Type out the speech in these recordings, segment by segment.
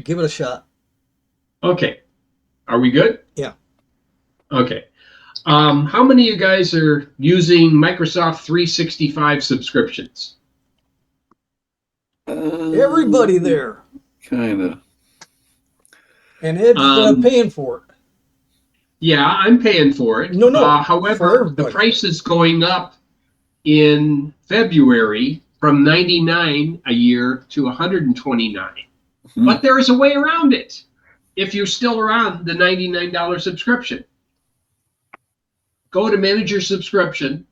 give it a shot. Okay. Are we good? Yeah. Okay. How many of you guys are using Microsoft 365 subscriptions? Everybody there. Kind of. And Ed's paying for it. Yeah, I'm paying for it. No, for however, the everybody. price is going up in February from $99 a year to $129. But there is a way around it if you're still around the $99 subscription. Go to manage your subscription,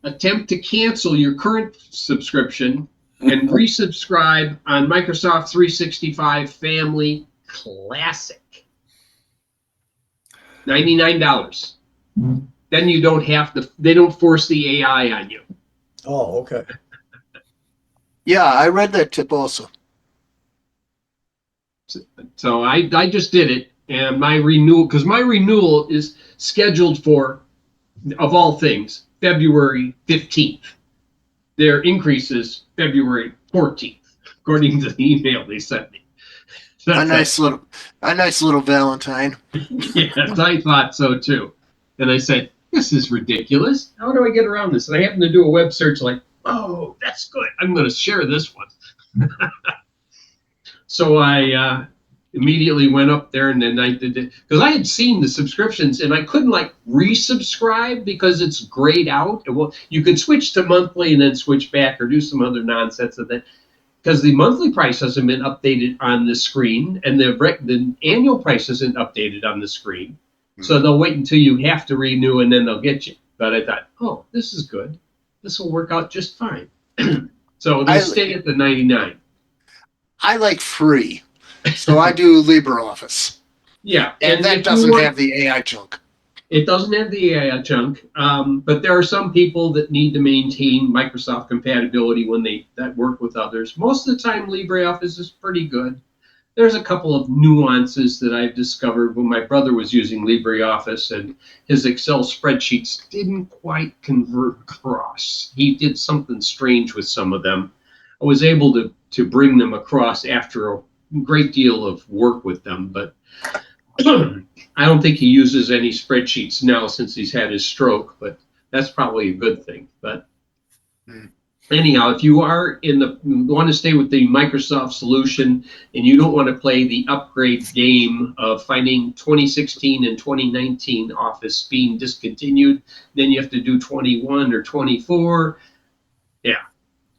attempt to cancel your current subscription, and resubscribe on Microsoft 365 Family Classic. $99. Then you don't have to, they don't force the AI on you. Oh, okay. Yeah, I read that tip also. So I just did it, and my renewal is scheduled for, of all things, February 15th. Their increase is February 14th, according to the email they sent me. A nice little Valentine. Yes, I thought so too. And I said, this is ridiculous. How do I get around this? And I happened to do a web search like, oh, that's good. I'm going to share this one. So I immediately went up there, and then I did it because I had seen the subscriptions and I couldn't like resubscribe because it's grayed out. Well, you could switch to monthly and then switch back or do some other nonsense of that because the monthly price hasn't been updated on the screen and the annual price isn't updated on the screen. So they'll wait until you have to renew and then they'll get you. But I thought, oh, this is good. This will work out just fine. So they stay at the 99. I like free, so I do LibreOffice. Yeah. And that doesn't have the AI junk. It doesn't have the AI junk, but there are some people that need to maintain Microsoft compatibility when that work with others. Most of the time, LibreOffice is pretty good. There's a couple of nuances that I've discovered when my brother was using LibreOffice and his Excel spreadsheets didn't quite convert across. He did something strange with some of them. I was able to bring them across after a great deal of work with them, but I don't think he uses any spreadsheets now since he's had his stroke, but that's probably a good thing. But anyhow, if you want to stay with the Microsoft solution and you don't want to play the upgrade game of finding 2016 and 2019 Office being discontinued, then you have to do 21 or 24. Yeah.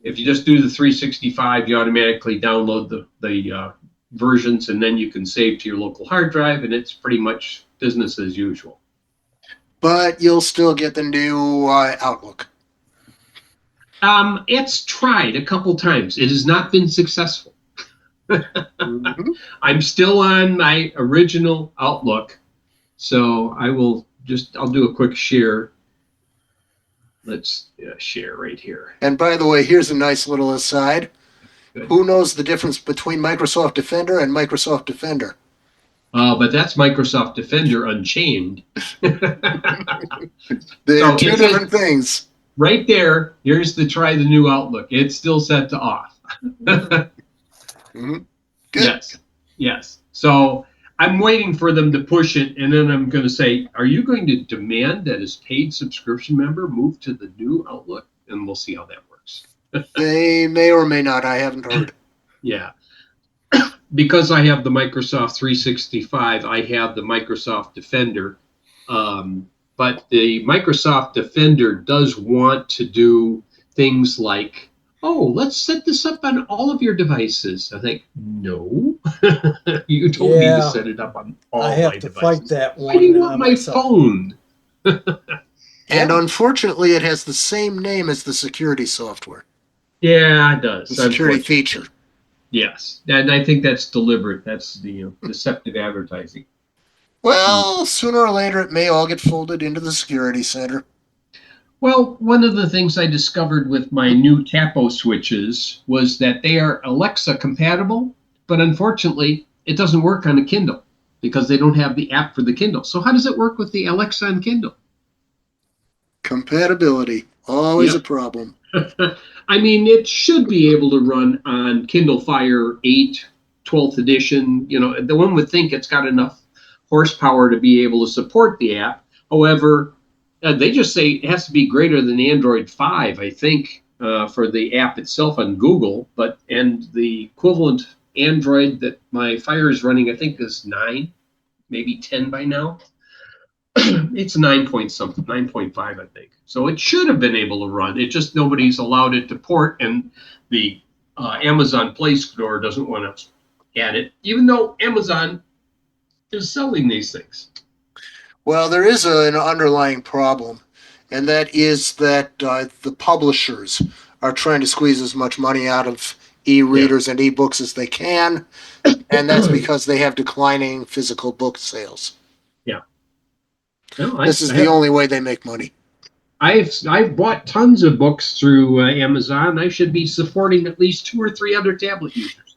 If you just do the 365, you automatically download the versions, and then you can save to your local hard drive, and it's pretty much business as usual. But you'll still get the new Outlook. It's tried a couple times. It has not been successful. I'm still on my original Outlook, so I'll do a quick share. Let's share right here. And by the way, here's a nice little aside. Good. Who knows the difference between Microsoft Defender and Microsoft Defender? But that's Microsoft Defender Unchained. They're two different things. Right there, here's try the new Outlook. It's still set to off. Good. Yes. So I'm waiting for them to push it, and then I'm going to say, are you going to demand that his paid subscription member move to the new Outlook? And we'll see how that works. They may or may not. I haven't heard. Yeah. Because I have the Microsoft 365, I have the Microsoft Defender. But the Microsoft Defender does want to do things like, oh, let's set this up on all of your devices. I think, no. You told me to set it up on all my devices. I have to fight that one. Why do you want my phone? And unfortunately, it has the same name as the security software. Yeah, it does. The security feature. Yes, and I think that's deliberate. That's the deceptive advertising. Well, sooner or later, it may all get folded into the security center. Well, one of the things I discovered with my new Tapo switches was that they are Alexa compatible, but unfortunately, it doesn't work on a Kindle because they don't have the app for the Kindle. So how does it work with the Alexa on Kindle? Compatibility. Always a problem. I mean, it should be able to run on Kindle Fire 8, 12th edition. The one would think it's got enough horsepower to be able to support the app. However, they just say it has to be greater than Android 5, I think, for the app itself on Google. And the equivalent Android that my Fire is running, I think, is 9, maybe 10 by now. It's 9 point something, 9.5, I think. So it should have been able to run. It just nobody's allowed it to port, and the Amazon Play Store doesn't want to add it, even though Amazon is selling these things. Well, there is an underlying problem, and that is that the publishers are trying to squeeze as much money out of e-readers and e-books as they can, and that's because they have declining physical book sales. Yeah. No, this is the only way they make money. I've bought tons of books through Amazon. I should be supporting at least 2 or 3 other tablet users.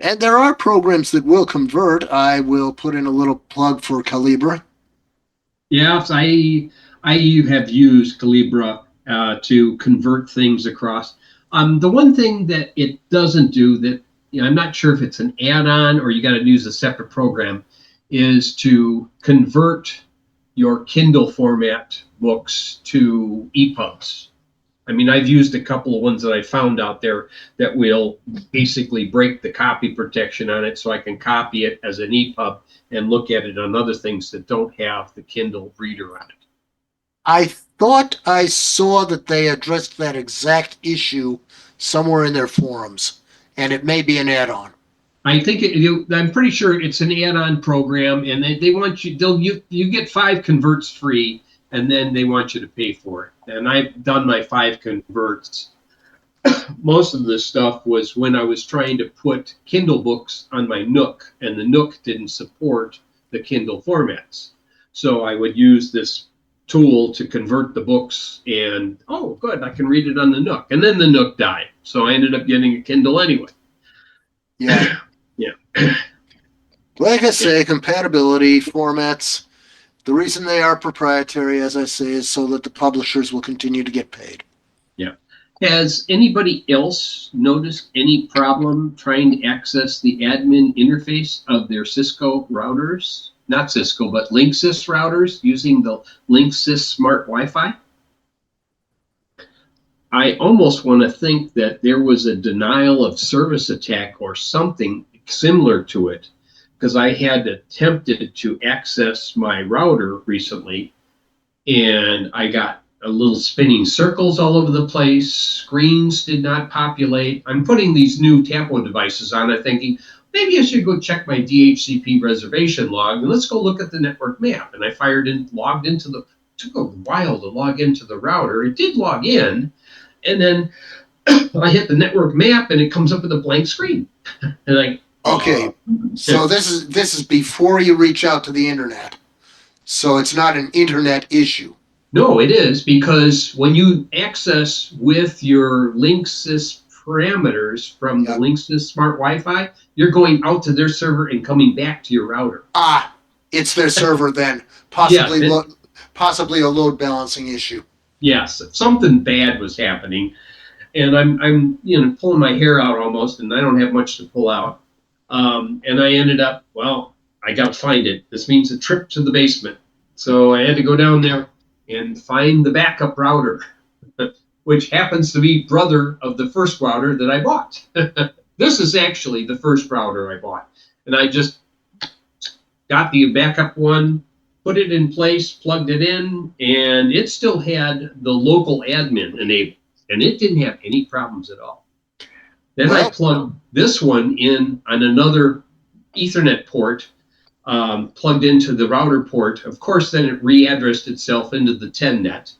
And there are programs that will convert. I will put in a little plug for Calibra. Yes, I have used Calibra to convert things across. The one thing that it doesn't do that, I'm not sure if it's an add-on or you got to use a separate program, is to convert your Kindle format books to EPUBs. I mean, I've used a couple of ones that I found out there that will basically break the copy protection on it, so I can copy it as an EPUB and look at it on other things that don't have the Kindle reader on it. I thought I saw that they addressed that exact issue somewhere in their forums, and it may be an add-on. I think I'm pretty sure it's an add-on program, and they want you. You get 5 converts free, and then they want you to pay for it. And I've done my 5 converts. Most of this stuff was when I was trying to put Kindle books on my Nook, and the Nook didn't support the Kindle formats. So I would use this tool to convert the books, and oh, good, I can read it on the Nook. And then the Nook died, so I ended up getting a Kindle anyway. Yeah. Yeah. Like I say, compatibility, formats, the reason they are proprietary, as I say, is so that the publishers will continue to get paid. Yeah. Has anybody else noticed any problem trying to access the admin interface of their Cisco routers? Not Cisco, but Linksys routers using the Linksys Smart Wi-Fi? I almost want to think that there was a denial of service attack or something similar to it, because I had attempted to access my router recently, and I got a little spinning circles all over the place. Screens did not populate. I'm putting these new Tapo devices on. I'm thinking, maybe I should go check my DHCP reservation log, and let's go look at the network map. And I logged into the, took a while to log into the router. It did log in, and then I hit the network map, and it comes up with a blank screen. And okay, so this is before you reach out to the internet. So it's not an internet issue. No, it is, because when you access with your Linksys parameters from the Linksys Smart Wi-Fi, you're going out to their server and coming back to your router. Ah, it's their server then. Possibly a load balancing issue. Yes, something bad was happening, and I'm pulling my hair out almost, and I don't have much to pull out. And I ended up, I got to find it. This means a trip to the basement. So I had to go down there and find the backup router, which happens to be brother of the first router that I bought. This is actually the first router I bought. And I just got the backup one, put it in place, plugged it in, and it still had the local admin enabled. And it didn't have any problems at all. Then I plugged this one in on another Ethernet port, plugged into the router port. Of course, then it readdressed itself into the 10 net.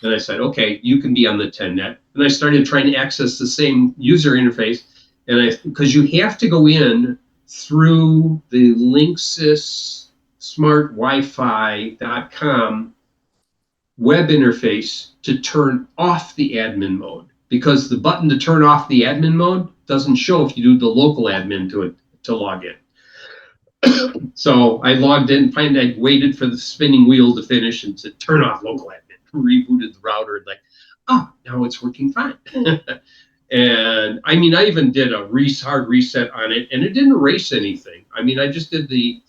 And I said, okay, you can be on the 10 net. And I started trying to access the same user interface. And because you have to go in through the Linksys Smart Wi-Fi.com web interface to turn off the admin mode, because the button to turn off the admin mode doesn't show if you do the local admin to log in. So I logged in, I waited for the spinning wheel to finish and to turn off local admin, rebooted the router, and now it's working fine. And I mean, I even did a hard reset on it, and it didn't erase anything. I mean, I just did the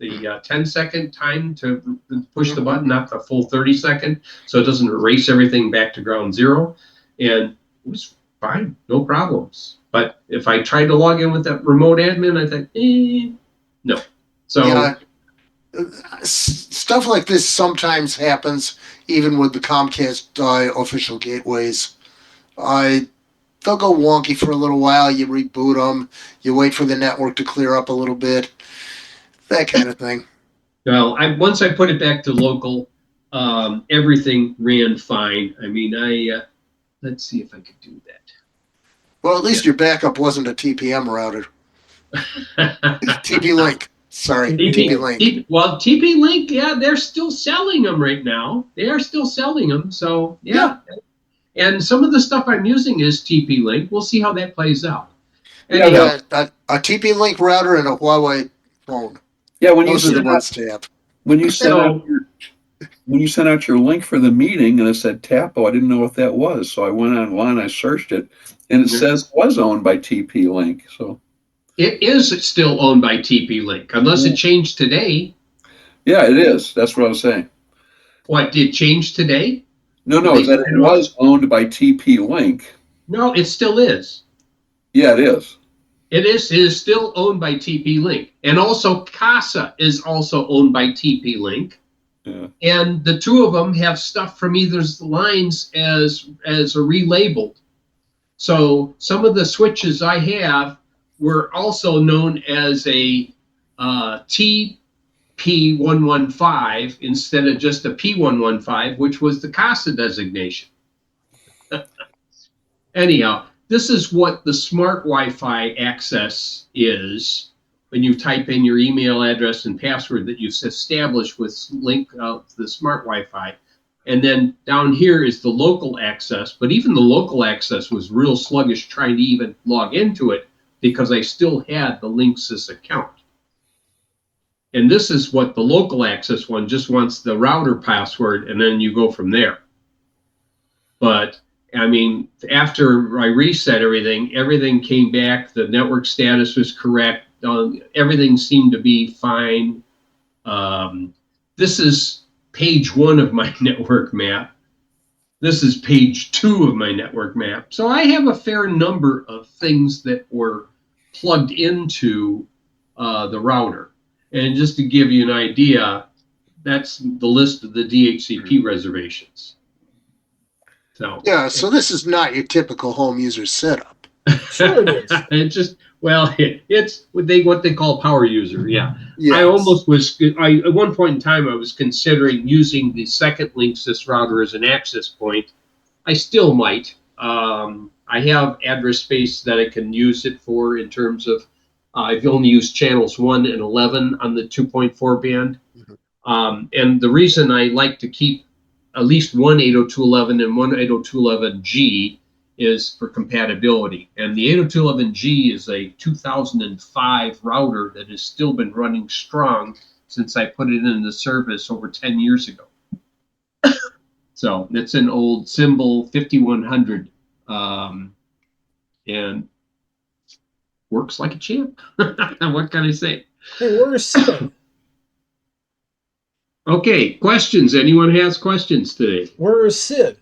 10-second time to push the button, not the full 30-second, so it doesn't erase everything back to ground zero. And it was fine, no problems. But if I tried to log in with that remote admin, I thought, no. So Yeah, stuff like this sometimes happens even with the Comcast official gateways. They'll go wonky for a little while. You reboot them. You wait for the network to clear up a little bit. That kind of thing. well, once I put it back to local, everything ran fine. I mean, let's see if I could do Well, at least your backup wasn't a TPM router. that. TP Link. Sorry, TP Link. Well, TP Link, yeah, they're still selling them right now. They are still selling them. So, yeah. And some of the stuff I'm using is TP Link. We'll see how that plays out. Anyhow, A TP Link router and a Huawei phone. Yeah, Those are the ones to have. when you sent out your link for the meeting and it said Tapo, I didn't know what that was. So I went online, I searched it, and it says it was owned by TP Link. So it is still owned by TP Link, unless it changed today. yeah, it is. That's what I was saying. What, did it change today? No, that it was owned by TP Link. No, it still is. Yeah, it is. It is still owned by TP Link. And also CASA is also owned by TP Link. Yeah. And the two of them have stuff from either lines as relabeled. So some of the switches I have were also known as a TP115 instead of just a P115, which was the CASA designation. Anyhow, this is what the smart Wi-Fi access is when you type in your email address and password that you've established with link to the smart Wi-Fi. And then down here is the local access, but even the local access was real sluggish trying to even log into it because I still had the Linksys account. And this is what the local access one just wants the router password, and then you go from there. But I mean, after I reset everything came back. The network status was correct. Everything seemed to be fine. This is page 1 of my network map. This is page 2 of my network map. So I have a fair number of things that were plugged into the router. And just to give you an idea, that's the list of the DHCP reservations. So yeah, so this is not your typical home user setup. Sure it is. It's just, well, it's what they call power user. Yeah. Yes. I almost was. At one point in time, I was considering using the second Linksys router as an access point. I still might. I have address space that I can use it for in terms of I've only used channels 1 and 11 on the 2.4 band. Mm-hmm. And the reason I like to keep at least one 802.11 and one 802.11G is for compatibility. And the 802.11G is a 2005 router that has still been running strong since I put it into service over 10 years ago. So it's an old Symbol 5100 and works like a champ. What can I say? Hey, where's Sid? Okay, questions. Anyone has questions today? Where is Sid?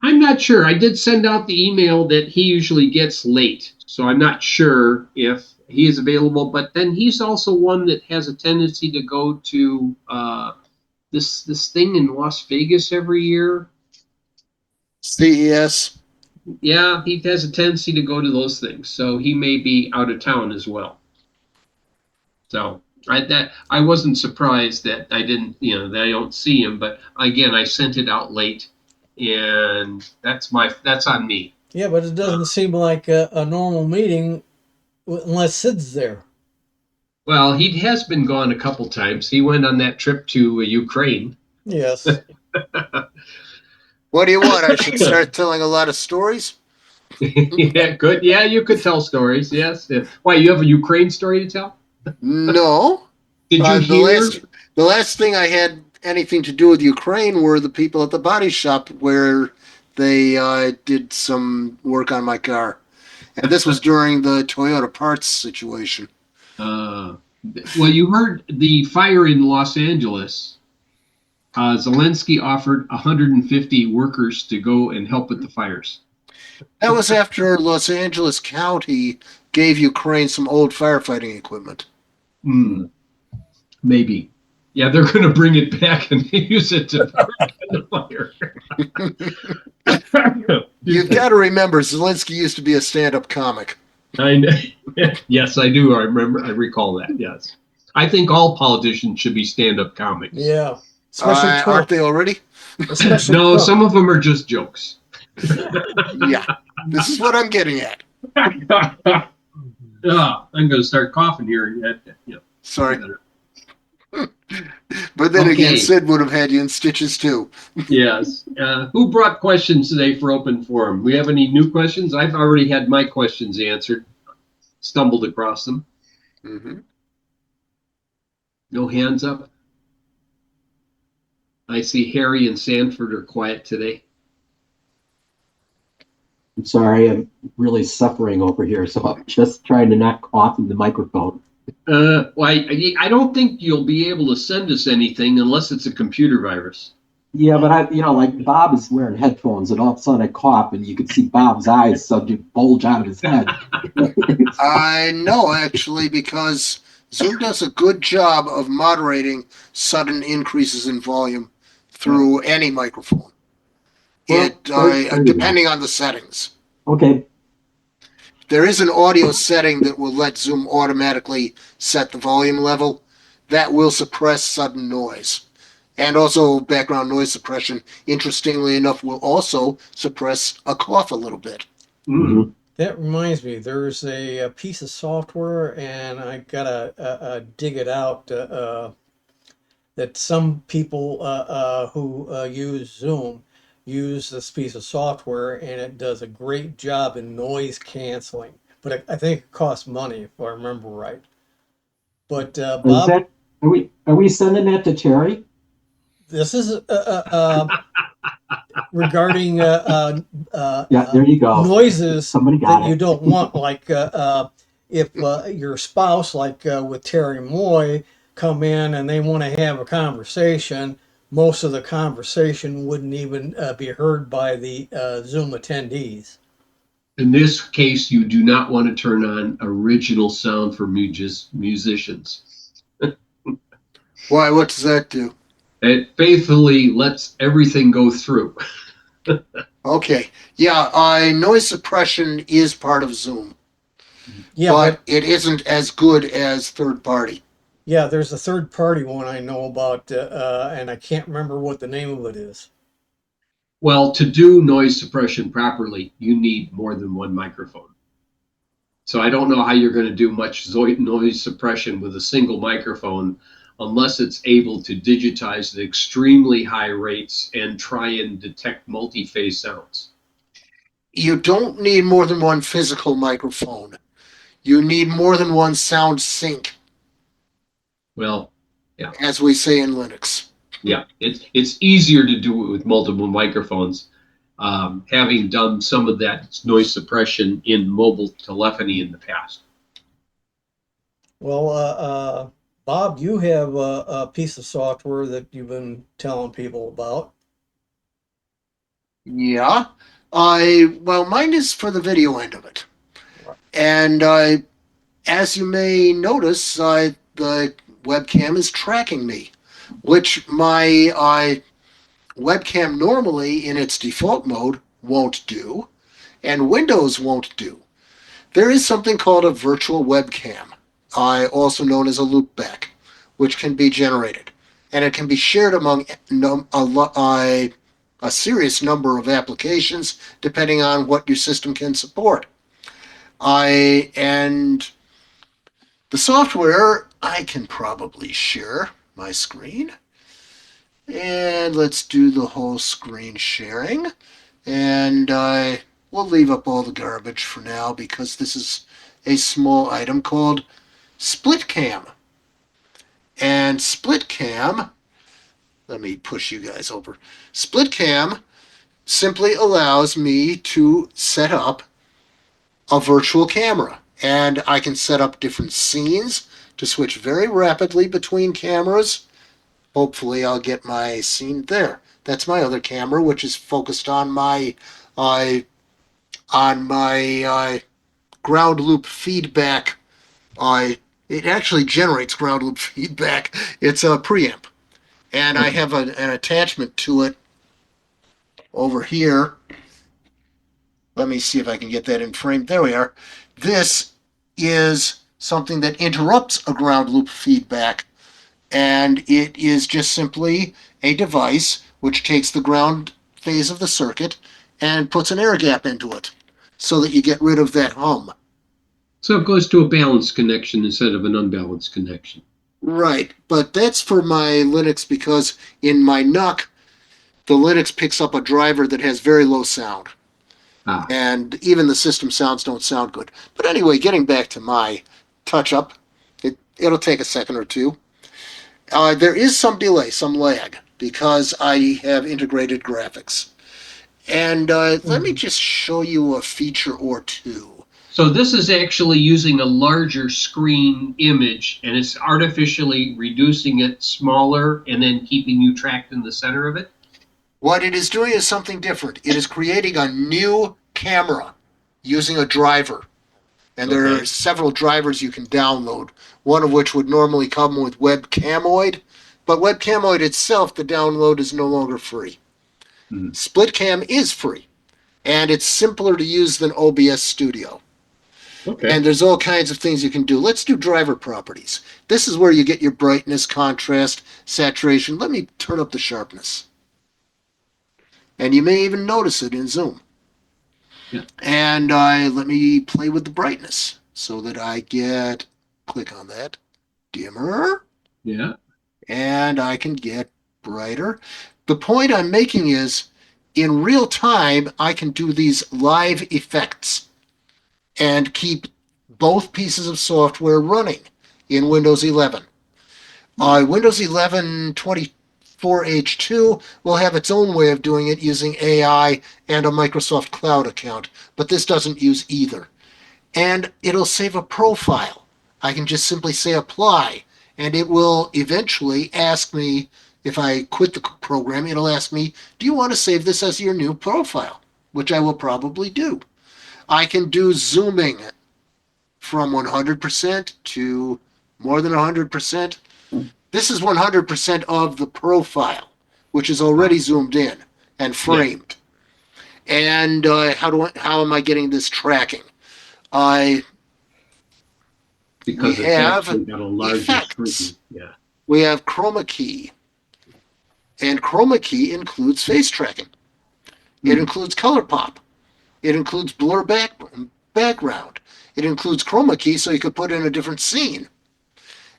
I'm not sure. I did send out the email that he usually gets late, so I'm not sure if he is available. But then he's also one that has a tendency to go to this thing in Las Vegas every year. CES. Yeah, he has a tendency to go to those things, so he may be out of town as well. So I wasn't surprised that I didn't, that I don't see him. But again, I sent it out late, and that's on me. Yeah, but it doesn't seem like a normal meeting unless Sid's there. Well, he has been gone a couple times. He went on that trip to Ukraine. Yes. What do you want? I should start telling a lot of stories? Yeah, good. Yeah, you could tell stories. Yes. Why, you have a Ukraine story to tell? No. Did you hear? The last thing I had anything to do with Ukraine were the people at the body shop where They did some work on my car. And this was during the Toyota parts situation. Well, you heard the fire in Los Angeles. Zelensky offered 150 workers to go and help with the fires. That was after Los Angeles County gave Ukraine some old firefighting equipment. Maybe. Yeah, they're going to bring it back and use it to put the fire. You've got to remember, Zelensky used to be a stand-up comic. I know. Yes, I do. I recall that. Yes. I think all politicians should be stand-up comics. Yeah. Especially aren't they already? Especially no, some of them are just jokes. Yeah. This is what I'm getting at. I'm going to start coughing here. Sorry. But then again, Sid would have had you in stitches too. Yes. Who brought questions today for open forum? We have any new questions? I've already had my questions answered. Stumbled across them. Mm-hmm. No hands up. I see Harry and Sanford are quiet today. I'm sorry, I'm really suffering over here, so I'm just trying to not cough in the microphone. Well, I don't think you'll be able to send us anything unless it's a computer virus. Yeah, but like Bob is wearing headphones, and all of a sudden I cough, and you can see Bob's eyes suddenly bulge out of his head. I know, actually, because Zoom does a good job of moderating sudden increases in volume through any microphone. Depending on the settings. Okay. There is an audio setting that will let Zoom automatically set the volume level. That will suppress sudden noise. And also background noise suppression, interestingly enough, will also suppress a cough a little bit. Mm-hmm. That reminds me, there's a piece of software, and I gotta dig it out, that some people who use Zoom use this piece of software, and it does a great job in noise canceling. But I think it costs money, if I remember right. But Bob, are we sending that to Terry? this is regarding yeah, there you go. noises that you it. don't want, like if your spouse, like with Terry Moy, come in and they want to have a conversation, most of the conversation wouldn't even be heard by the Zoom attendees. In this case, you do not want to turn on original sound for musicians. Why? What does that do? It faithfully lets everything go through. Okay. Yeah, noise suppression is part of Zoom. Yeah, but it isn't as good as third party. Yeah, there's a third party one I know about, and I can't remember what the name of it is. Well, to do noise suppression properly, you need more than one microphone. So I don't know how you're going to do much noise suppression with a single microphone unless it's able to digitize at extremely high rates and try and detect multi-phase sounds. You don't need more than one physical microphone. You need more than one sound sink. Well, yeah. As we say in Linux. Yeah, it's easier to do it with multiple microphones. Having done some of that noise suppression in mobile telephony in the past. Well, Bob, you have a piece of software that you've been telling people about. Yeah. Well, mine is for the video end of it. And as you may notice, the webcam is tracking me, which my webcam normally in its default mode won't do, and Windows won't do. There is something called a virtual webcam, also known as a loopback, which can be generated, and it can be shared among a serious number of applications depending on what your system can support. And the software, I can probably share my screen. And let's do the whole screen sharing. And we'll leave up all the garbage for now because this is a small item called SplitCam. And SplitCam, let me push you guys over. SplitCam simply allows me to set up a virtual camera. And I can set up different scenes to switch very rapidly between cameras. Hopefully I'll get my scene there. That's my other camera, which is focused uh, on my ground loop feedback. It actually generates ground loop feedback. It's a preamp. And I have an attachment to it over here. Let me see if I can get that in frame. There we are. This is something that interrupts a ground loop feedback. And it is just simply a device which takes the ground phase of the circuit and puts an air gap into it so that you get rid of that hum. So it goes to a balanced connection instead of an unbalanced connection. Right, but that's for my Linux because in my NUC, the Linux picks up a driver that has very low sound. Ah, And even the system sounds don't sound good. But anyway, getting back to my touch-up, it'll take a second or two. There is some delay, some lag, because I have integrated graphics. And let me just show you a feature or two. so this is actually using a larger screen image and it's artificially reducing it smaller and then keeping you tracked in the center of it? What it is doing is something different. It is creating a new camera using a driver. And there Okay. are several drivers you can download, one of which would normally come with Webcamoid. But Webcamoid itself, the download is no longer free. SplitCam is free, and it's simpler to use than OBS Studio. Okay. And there's all kinds of things you can do. Let's do driver properties. This is where you get your brightness, contrast, saturation. Let me turn up the sharpness. And you may even notice it in Zoom. Yeah. And let me play with the brightness so that I get, click on that, dimmer, Yeah. and I can get brighter. The point I'm making is, in real time, I can do these live effects and keep both pieces of software running in Windows 11. Windows 11 24H2 will have its own way of doing it using AI and a Microsoft Cloud account, but this doesn't use either. And it'll save a profile. I can just simply say apply, and it will eventually ask me, if I quit the program, it'll ask me, do you want to save this as your new profile? Which I will probably do. I can do zooming from 100% to more than 100%. This is 100% of the profile, which is already zoomed in and framed. Yeah. And how am I getting this tracking? Because We it's have actually got a larger effects. screen. Yeah. We have chroma key, and chroma key includes face tracking. It includes color pop. It includes blur background. It includes chroma key, so you could put in a different scene.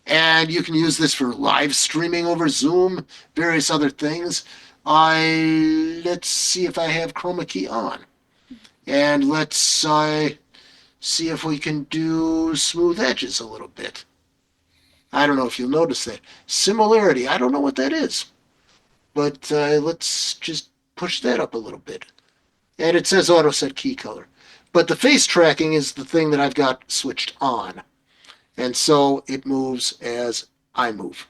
And you can use this for live streaming over Zoom, various other things. Let's see if I have chroma key on. And let's see if we can do smooth edges a little bit. I don't know if you'll notice that. Similarity, I don't know what that is. But let's just push that up a little bit. And it says auto set key color. But the face tracking is the thing that I've got switched on. And so it moves as I move.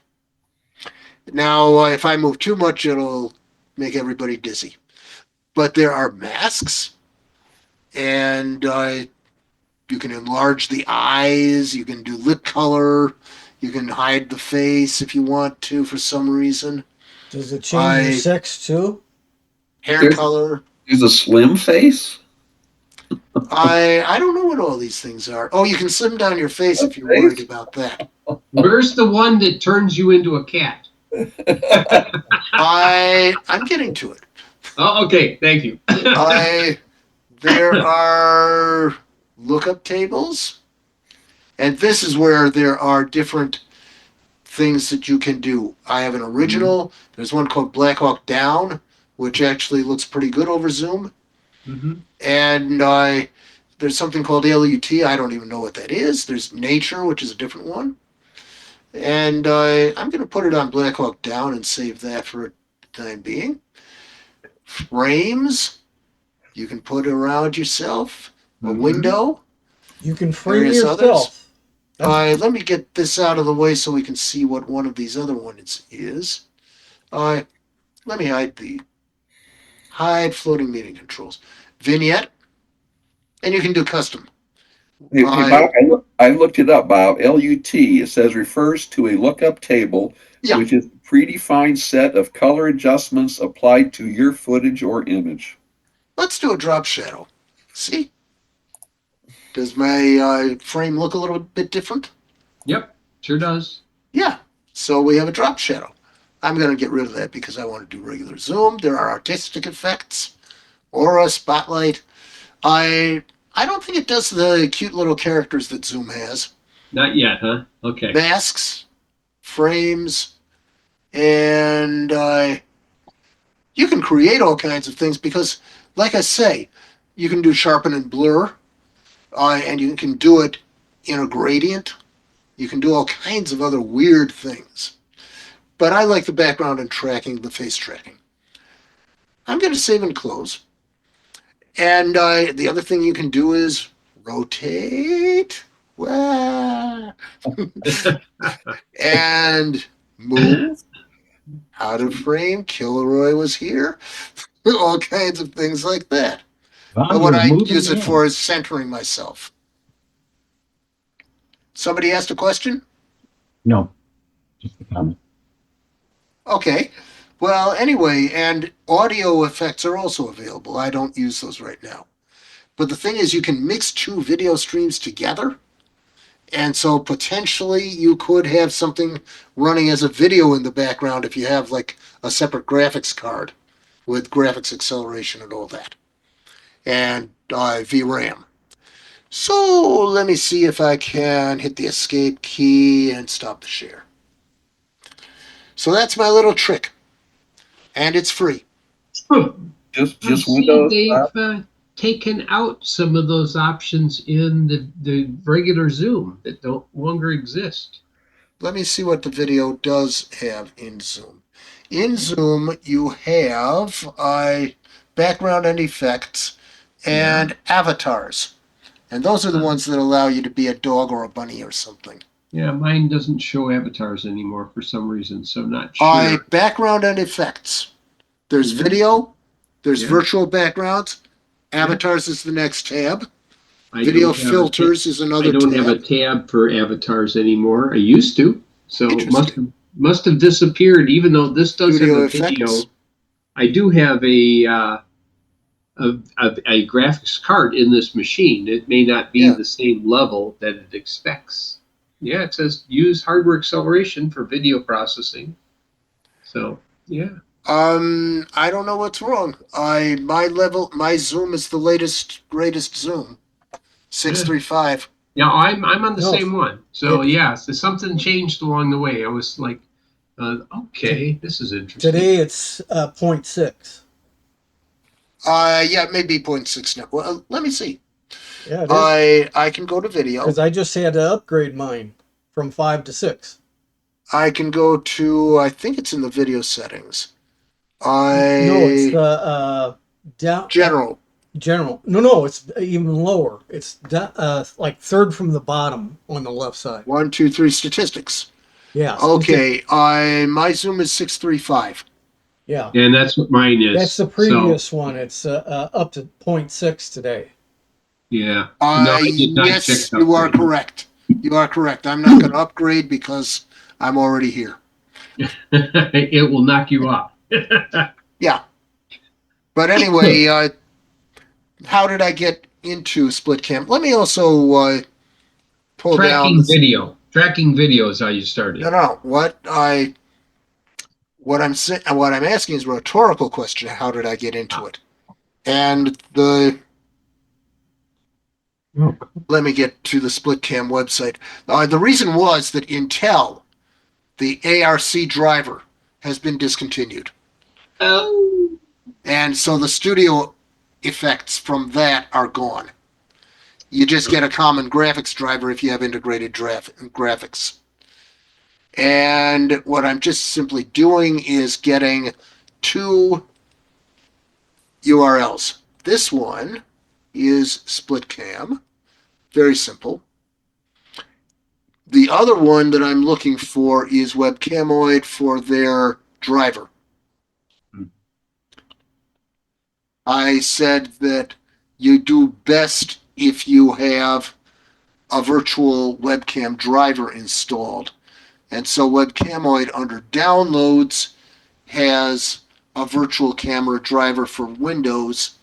Now, if I move too much, it'll make everybody dizzy. But there are masks, and you can enlarge the eyes, you can do lip color, you can hide the face if you want to for some reason. Does it change your sex too? Hair color. There's a slim face? I don't know what all these things are. Oh, you can slim down your face if you're worried about that. Where's the one that turns you into a cat? I'm getting to it. Oh, okay. Thank you. There are lookup tables, and this is where there are different things that you can do. I have an original. There's one called Black Hawk Down, which actually looks pretty good over Zoom. And there's something called LUT. I don't even know what that is. There's Nature, which is a different one. And I'm going to put it on Black Hawk Down and save that for the time being. Frames you can put around yourself, a Mhm. window, You can frame various others. yourself. That's- Let me get this out of the way so we can see what one of these other ones is. Let me hide floating meeting controls. Vignette, and you can do custom. Hey, Bob, I looked it up, Bob. LUT, it says refers to a lookup table, Yeah. which is a predefined set of color adjustments applied to your footage or image. Let's do a drop shadow. See? Does my frame look a little bit different? Yep, sure does. Yeah. So we have a drop shadow. I'm going to get rid of that because I want to do regular zoom. There are artistic effects, aura, spotlight. I don't think it does the cute little characters that Zoom has. Not yet, huh? Okay. Masks, frames, and you can create all kinds of things because, like I say, you can do sharpen and blur, and you can do it in a gradient. You can do all kinds of other weird things. But I like the background and tracking, the face tracking. I'm going to save and close. And the other thing you can do is rotate. Wah, and move. Out of frame. Kilroy was here. All kinds of things like that. But Bob, what you're a I moving use it man. for is centering myself. Somebody asked a question? No, just a comment. Okay. Well, anyway, and audio effects are also available. I don't use those right now. But the thing is, you can mix two video streams together. And so potentially you could have something running as a video in the background if you have like a separate graphics card with graphics acceleration and all that. And VRAM. So let me see if I can hit the escape key and stop the share. So that's my little trick. And it's free. Just See, Windows. they've taken out some of those options in the regular Zoom that don't longer exist. Let me see what the video does have in Zoom. In Zoom, you have background and effects and avatars. And those are the ones that allow you to be a dog or a bunny or something. Yeah, mine doesn't show avatars anymore for some reason, so I'm not sure. Background and effects. There's Mhm. video, there's Yeah. virtual backgrounds. Avatars is the next tab. I Video don't have a filters is I another don't have a tab. tab for avatars anymore. I used to, so Interesting. must have disappeared. Even though this does have Studio a effects. video, I do have a graphics card in this machine. It may not be Yeah. the same level that it expects. Yeah, it says use hardware acceleration for video processing. So yeah, I don't know what's wrong. My Zoom is the greatest Zoom. 635. yeah, I'm on the No, same one. So it's yeah, so something changed along the way. I was like, okay, this is interesting. today it's 0.6. Yeah, it may be 0.6 now. Well, let me see. Yeah, it is. I can go to video. Because I just had to upgrade mine from 5 to 6. I can go to, I think it's in the video settings. No, it's the down General. general. No, it's even lower. It's like third from the bottom on the left side. 1, 2, 3 statistics. Yeah. Okay, my Zoom is 635. Yeah. And that's what mine is. That's the previous one. It's up to 0.6 today. Yeah. No, I did not check Yes, it out. you are correct. You are correct. I'm not going to upgrade because I'm already here. It will knock you off. Yeah. But anyway, how did I get into split cam? Let me also pull down. Tracking video is how you started. No. What I'm asking is a rhetorical question. How did I get into it? And let me get to the SplitCam website. The reason was that Intel, the ARC driver, has been discontinued. Oh. And so the studio effects from that are gone. You just get a common graphics driver if you have integrated graphics. And what I'm just simply doing is getting two URLs. This one is SplitCam. Very simple. The other one that I'm looking for is Webcamoid for their driver. I said that you do best if you have a virtual webcam driver installed. And so Webcamoid under downloads has a virtual camera driver for Windows,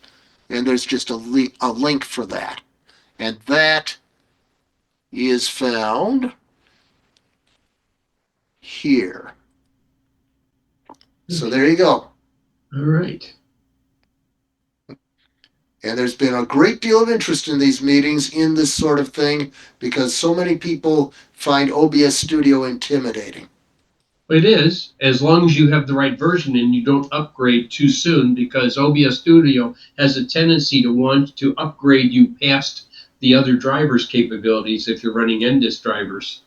and there's just a link for that. And that is found here. So there you go. All right. And there's been a great deal of interest in these meetings in this sort of thing because so many people find OBS Studio intimidating. It is, as long as you have the right version and you don't upgrade too soon, because OBS Studio has a tendency to want to upgrade you past the other drivers' capabilities if you're running NDIS drivers.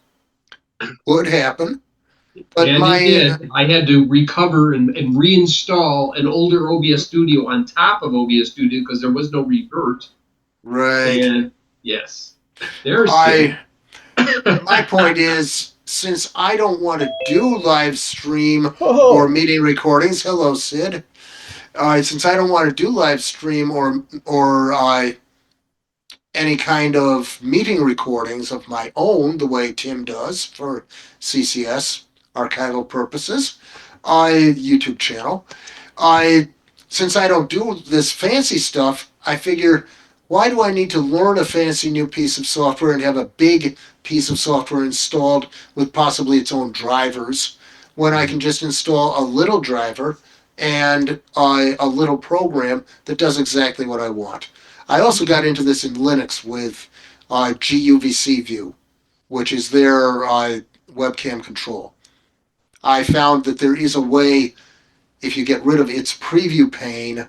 Would happen. But and it did. I had to recover and reinstall an older OBS Studio on top of OBS Studio because there was no revert. Right. And yes, there's my point is, since I don't want to do live stream or meeting recordings, hello Sid. Since I don't want to do live stream or any kind of meeting recordings of my own, the way Tim does for CCS archival purposes, YouTube channel. Since I don't do this fancy stuff, I figure, why do I need to learn a fancy new piece of software and have a big piece of software installed with possibly its own drivers when I can just install a little driver and a little program that does exactly what I want. I also got into this in Linux with GUVC View, which is their webcam control. I found that there is a way, if you get rid of its preview pane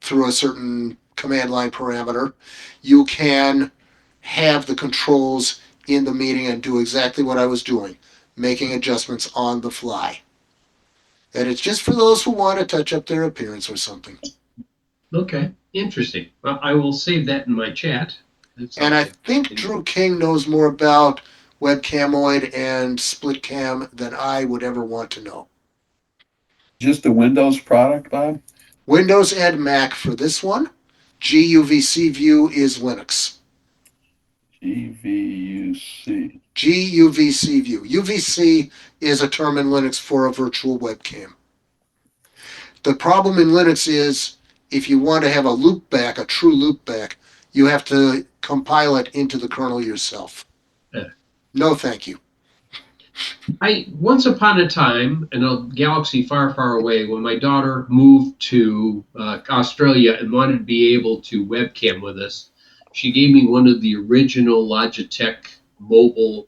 through a certain command line parameter, you can have the controls in the meeting and do exactly what I was doing, making adjustments on the fly. And it's just for those who want to touch up their appearance or something. Okay, interesting. Well, I will save that in my chat. And I think Drew King knows more about Webcamoid and SplitCam than I would ever want to know. Just a Windows product, Bob? Windows and Mac for this one. GUVC View is Linux. GVUC. GUVC View. UVC is a term in Linux for a virtual webcam. The problem in Linux is if you want to have a loopback, a true loopback, you have to compile it into the kernel yourself. No, thank you. Once upon a time, in a galaxy far, far away, when my daughter moved to Australia and wanted to be able to webcam with us, she gave me one of the original Logitech mobile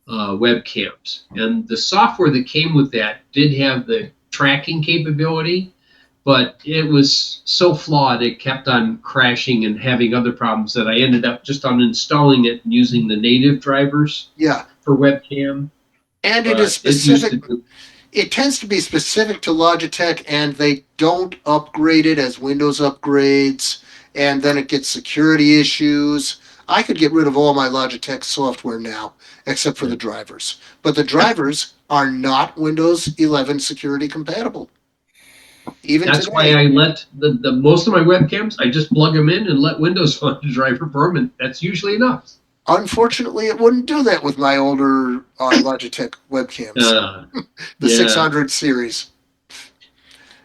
webcams. And the software that came with that did have the tracking capability, but it was so flawed it kept on crashing and having other problems that I ended up just uninstalling it and using the native drivers for webcam. And it is specific. It tends to be specific to Logitech, and they don't upgrade it as Windows upgrades, and then it gets security issues. I could get rid of all my Logitech software now, except for the drivers. But the drivers are not Windows 11 security compatible. That's why I let the most of my webcams, I just plug them in and let Windows on the driver for them, and that's usually enough. Unfortunately, it wouldn't do that with my older Logitech webcams. The 600 series.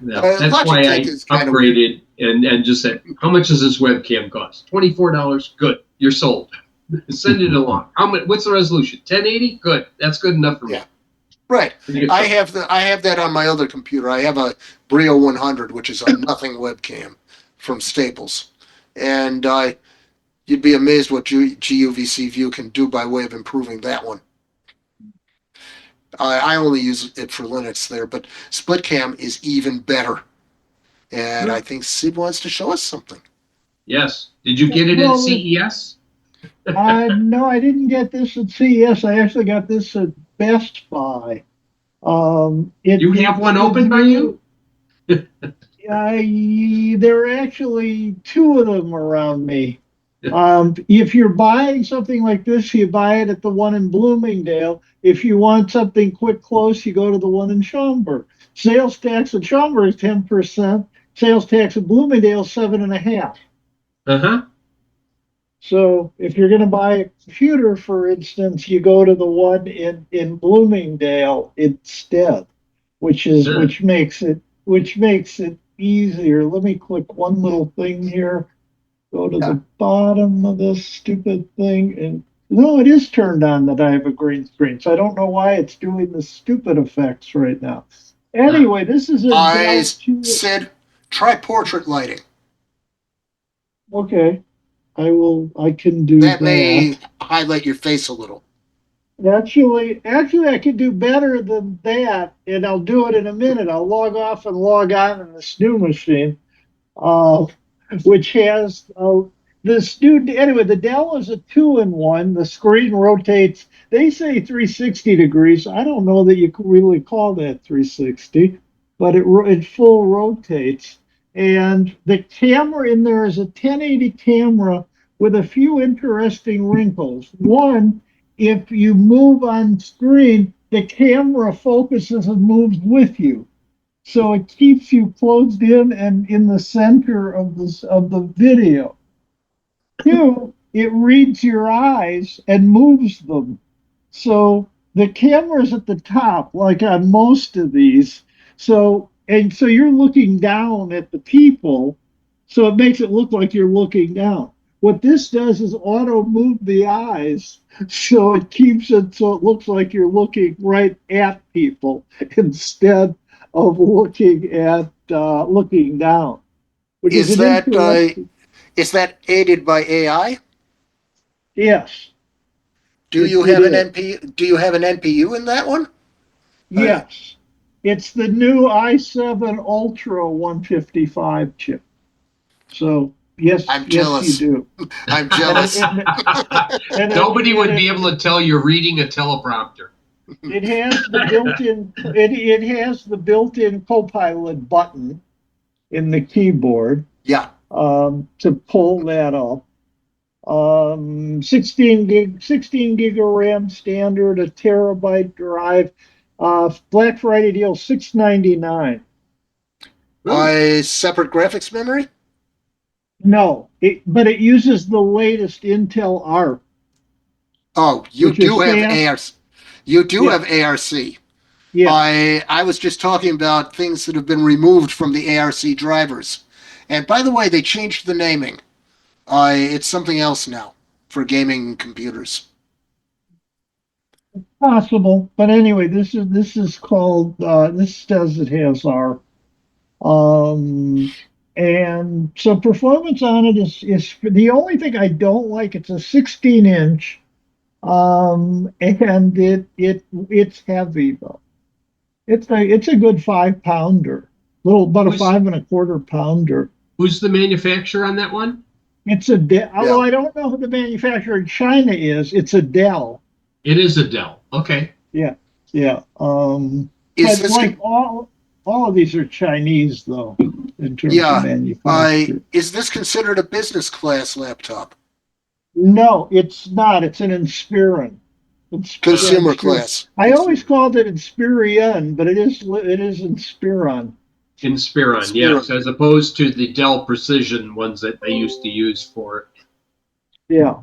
Yeah, that's why I upgraded and just said, how much does this webcam cost? $24. Good. You're sold. Send it along. What's the resolution? 1080? Good. That's good enough for me. Right. I have that on my other computer. I have a Brio 100, which is a nothing webcam from Staples. And you'd be amazed what GUVC View can do by way of improving that one. I only use it for Linux there, but SplitCam is even better. And I think Sid wants to show us something. Yes. Did you get it at CES? No, I didn't get this at CES. I actually got this at Best Buy. You have one open by you? There are actually two of them around me. If you're buying something like this, you buy it at the one in Bloomingdale. If you want something quick, close, you go to the one in Schaumburg. Sales tax in Schaumburg is 10%. Sales tax in Bloomingdale is 7.5%. Uh-huh. So if you're going to buy a computer, for instance, you go to the one in Bloomingdale instead, Sure. which makes it easier. Let me click one little thing here. Go to the bottom of this stupid thing, and no, it is turned on that I have a green screen. So I don't know why it's doing the stupid effects right now. Anyway, this is a I Dell 2. said, try portrait lighting. Okay, I can do That that. may highlight your face a little. Actually, I can do better than that, and I'll do it in a minute. I'll log off and log on in this new machine, uh, which has this new. Anyway, the Dell is a two-in-one. The screen rotates. They say 360 degrees. I don't know that you could really call that 360, but it full rotates. And the camera in there is a 1080 camera with a few interesting wrinkles. One, if you move on screen, the camera focuses and moves with you. So it keeps you closed in and in the center of the video. Two, it reads your eyes and moves them. So the camera's at the top, like on most of these. So you're looking down at the people. So it makes it look like you're looking down. What this does is auto move the eyes, so it keeps it so it looks like you're looking right at people instead of looking down, which is Is an that interesting. aided by AI? Yes, Do you it have an is. NP? Do you have an NPU in that one? Uh, Yes, it's the new i7 Ultra 155 chip. So I'm yes, you jealous. do. I'm And it, jealous. and Nobody it, would and be able to tell you're reading a teleprompter. it has the built-in it has the built-in Copilot button in the keyboard Yeah. to pull that up. 16 gig of RAM standard, a terabyte drive. Black Friday deal, $699. Ooh. Separate graphics memory? No, but it uses the latest Intel ARC, Oh, you which do is have fast. ARC. You do Yeah, have ARC. yeah. I was just talking about things that have been removed from the ARC drivers. And by the way, they changed the naming. It's something else now for gaming computers. Possible, but anyway, this is called this says it has ARC. Um, and so performance on it is the only thing I don't like. It's a 16 inch, and it's heavy though. It's a good 5 pounder, little about a Who's 5.25 pounder. who's the manufacturer on that one? Although Yeah. I don't know who the manufacturer in China is. It's a Dell. It is a Dell. Okay. Yeah, yeah. Is But this like all of these are Chinese though, in terms of yeah? manufacturer. Is this considered a business class laptop? No, it's not. It's an Inspiron. Consumer Inspiron. class. I always called it Inspirion, but it is Inspiron. Inspiron, Spirit. yes, as opposed to the Dell Precision ones that they used to use for. Yeah,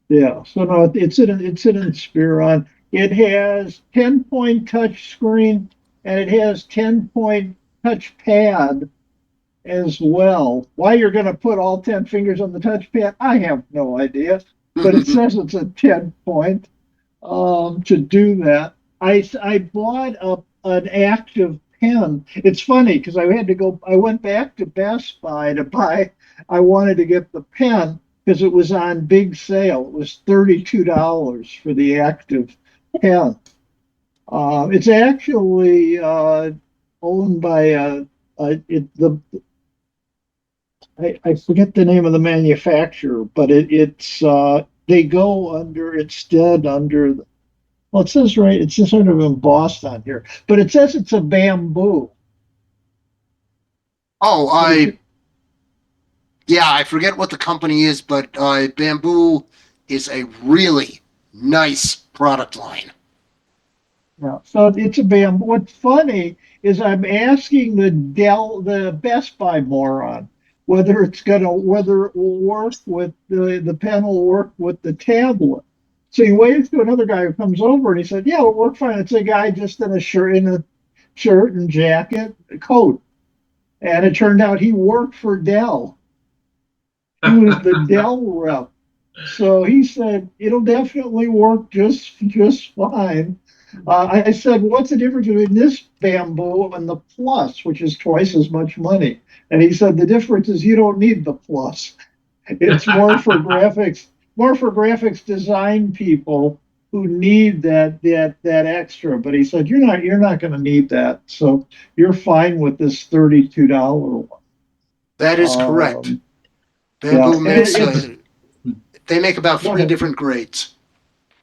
yeah. So no, it's an Inspiron. It has 10-point touch screen and it has 10-point touch pad as well. Why you're going to put all 10 fingers on the touchpad, I have no idea. But it says it's a 10 point to do that. I bought an active pen. It's funny because I went back to Best Buy to buy, I wanted to get the pen because it was on big sale. It was $32 for the active pen. It's actually owned by I forget the name of the manufacturer, but it's they go under instead under well, it says right, it's just sort of embossed on here, but it says it's a bamboo. Oh, Which, I forget what the company is, but Bamboo is a really nice product line. yeah. So it's a bam. What's funny is I'm asking the Best Buy moron, whether it will work with the pen will work with the tablet. So he waves to another guy who comes over and he said, "Yeah, it'll work fine." It's a guy just in a shirt and jacket, a coat, and it turned out he worked for Dell. He was the Dell rep. So he said it'll definitely work just fine. I said, "What's the difference between this Bamboo and the Plus, which is twice as much money?" And he said the difference is you don't need the Plus. It's more for graphics design people who need that extra. But he said you're not going to need that, so you're fine with this $32 one. That is correct. Yeah, Bamboo and makes it's they make about go three ahead. different grades.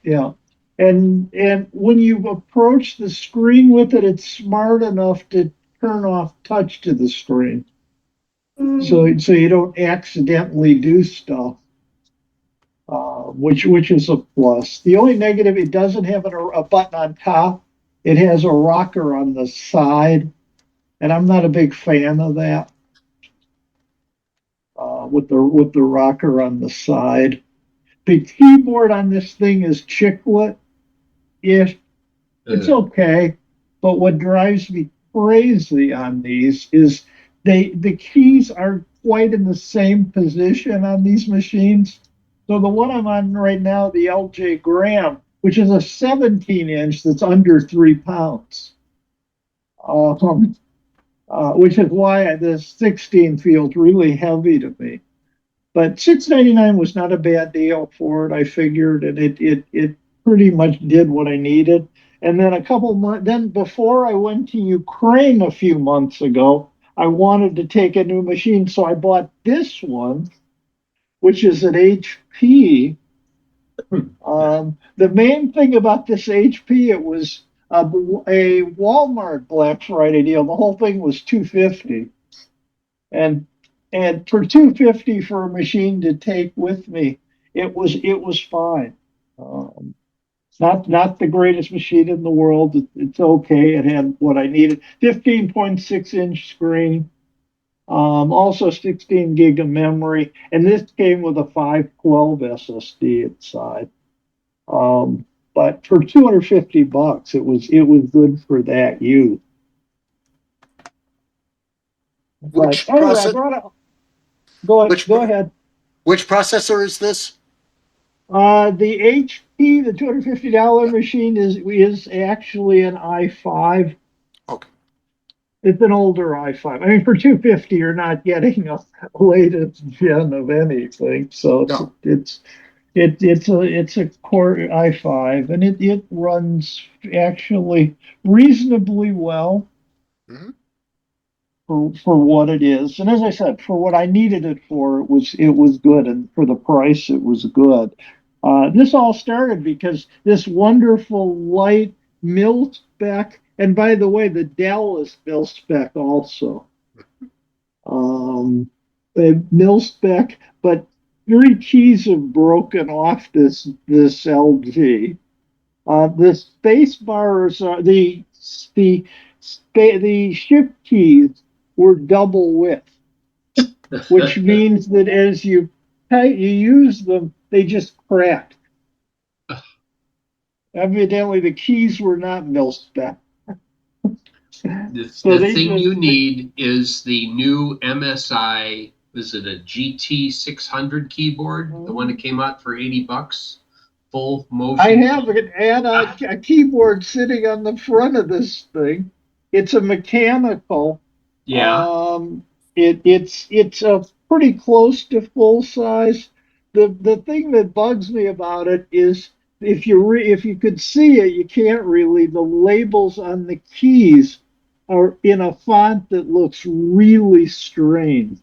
Yeah. And when you approach the screen with it, it's smart enough to turn off touch to the screen. So you don't accidentally do stuff, which is a plus. The only negative, it doesn't have a button on top. It has a rocker on the side, and I'm not a big fan of that. With the rocker on the side. The keyboard on this thing is chiclet. If It's okay, but what drives me crazy on these is the keys are quite in the same position on these machines. So the one I'm on right now, the LJ Graham, which is a 17-inch that's under 3 pounds, which is why the 16 feels really heavy to me. But 6.99 was not a bad deal for it. I figured, and it pretty much did what I needed. And then a couple months, then before I went to Ukraine a few months ago, I wanted to take a new machine, so I bought this one, which is an HP. The main thing about this HP, it was a Walmart Black Friday deal. The whole thing was 250, and for 250 for a machine to take with me, it was fine. Um, not the greatest machine in the world. It's okay. It had what I needed: 15.6-inch screen, also 16 gig of memory, and this came with a 512 SSD inside. Um, but for $250, it was good for that use. But Which anyway, I process? brought it. Go ahead. Which processor is this? The HP, the $250 machine is actually an i5. Okay. It's an older i5. I mean, for 250, you're not getting a latest gen of anything. So No. it's a Core i5, and it runs actually reasonably well Mhm. for what it is. And as I said, for what I needed it for, it was good, and for the price, it was good. This all started because this wonderful light mil spec, and by the way, the Dell is mil spec also. Um, Mil spec, but three keys have broken off this LG. The space bars are the shift keys were double width, which means that as you use them, they just crack. Evidently, the keys were not mil spec, so The they thing just. you need is the new MSI. Is it a GT 600 keyboard? The one that came out for $80, full I motion. have a keyboard sitting on the front of this thing. It's a mechanical. Yeah, Um, it's a pretty close to full size. The thing that bugs me about it is if you could see it, you can't really. The labels on the keys are in a font that looks really strange.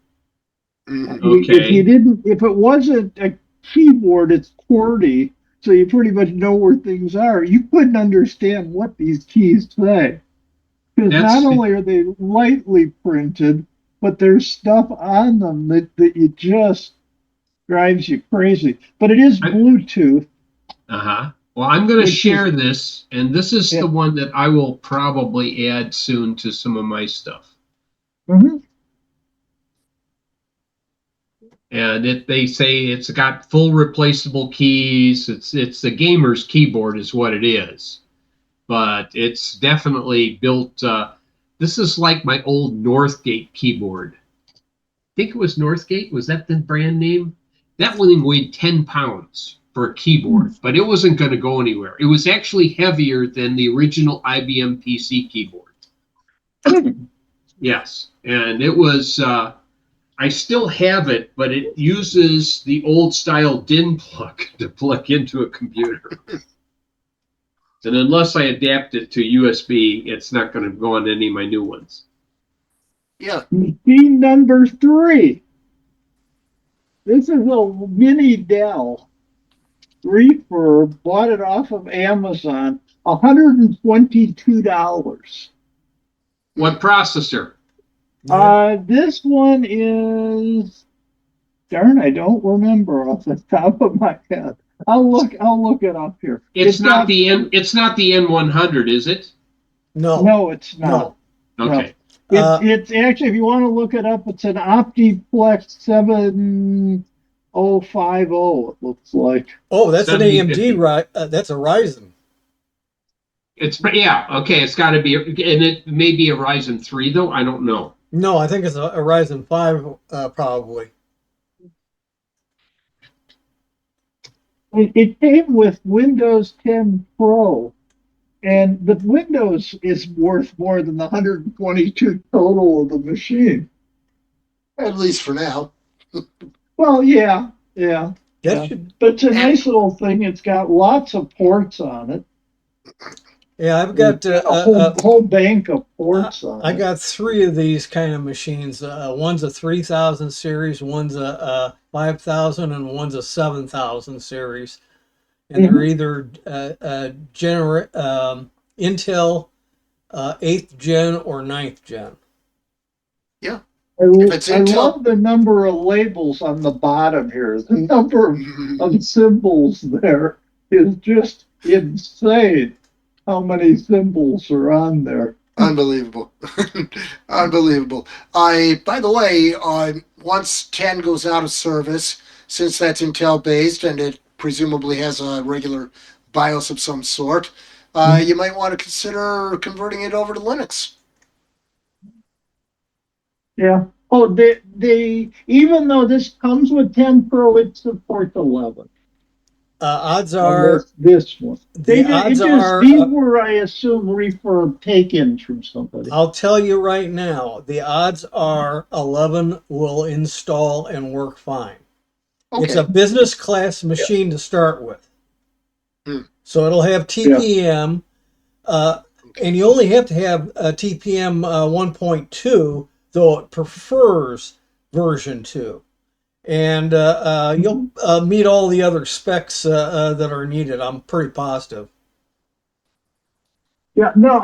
Mhm. okay. If it wasn't a keyboard, it's QWERTY, so you pretty much know where things are. You couldn't understand what these keys say because not That's only are they lightly printed, but there's stuff on them that you just drives you crazy. But it is Bluetooth. Uh-huh. Well, I'm going to Which share is- this, and this is Yeah. the one that I will probably add soon to some of my stuff. Mhm. And they say it's got full replaceable keys. It's a gamer's keyboard is what it is, but it's definitely built. This is like my old Northgate keyboard. I think it was Northgate. Was that the brand name? That one weighed 10 pounds for a keyboard, but it wasn't going to go anywhere. It was actually heavier than the original IBM PC keyboard. Yes, and it was. I still have it, but it uses the old style DIN plug to plug into a computer. And unless I adapt it to USB, it's not going to go on any of my new ones. Yeah. Machine number 3. This is a mini Dell refurb. Bought it off of Amazon. $122. What processor? This one is darn. I don't remember off the top of my head. I'll look it up here. It's not the N100, is it? No, No, it's not. no. Okay. It's actually, if you want to look it up, it's an OptiPlex 7050. It looks like. Oh, that's an 7050. AMD, right? That's a Ryzen. Yeah, okay. It's got to be, and it may be a Ryzen 3 though. I don't know. No, I think it's a Ryzen 5, probably. It came with Windows 10 Pro, and the Windows is worth more than the 122 total of the machine. At least for now. Well, yeah. That Yeah. should. But it's a nice little thing. It's got lots of ports on it. Yeah, I've got a whole bank of ports on I it. got 3 of these kind of machines. One's a 3000 series, one's a 5000, and one's a 7000 series. And they're either Intel 8th gen or 9th gen. Yeah. I it's Intel- love the number of labels on the bottom here. The number of symbols there is just insane. How many symbols are on there? Unbelievable. Unbelievable. By the way, once 10 goes out of service, since that's Intel based and it presumably has a regular BIOS of some sort, you might want to consider converting it over to Linux. Yeah. Oh, they even though this comes with 10 Pro, it supports 11. Odds are this one. these were, I assume, refurb take-ins from somebody. I'll tell you right now, the odds are 11 will install and work fine. Okay. It's a business class machine to start with. So it'll have TPM, and you only have to have a TPM 1.2, though it prefers version 2. And you'll meet all the other specs that are needed. I'm pretty positive. Yeah, no,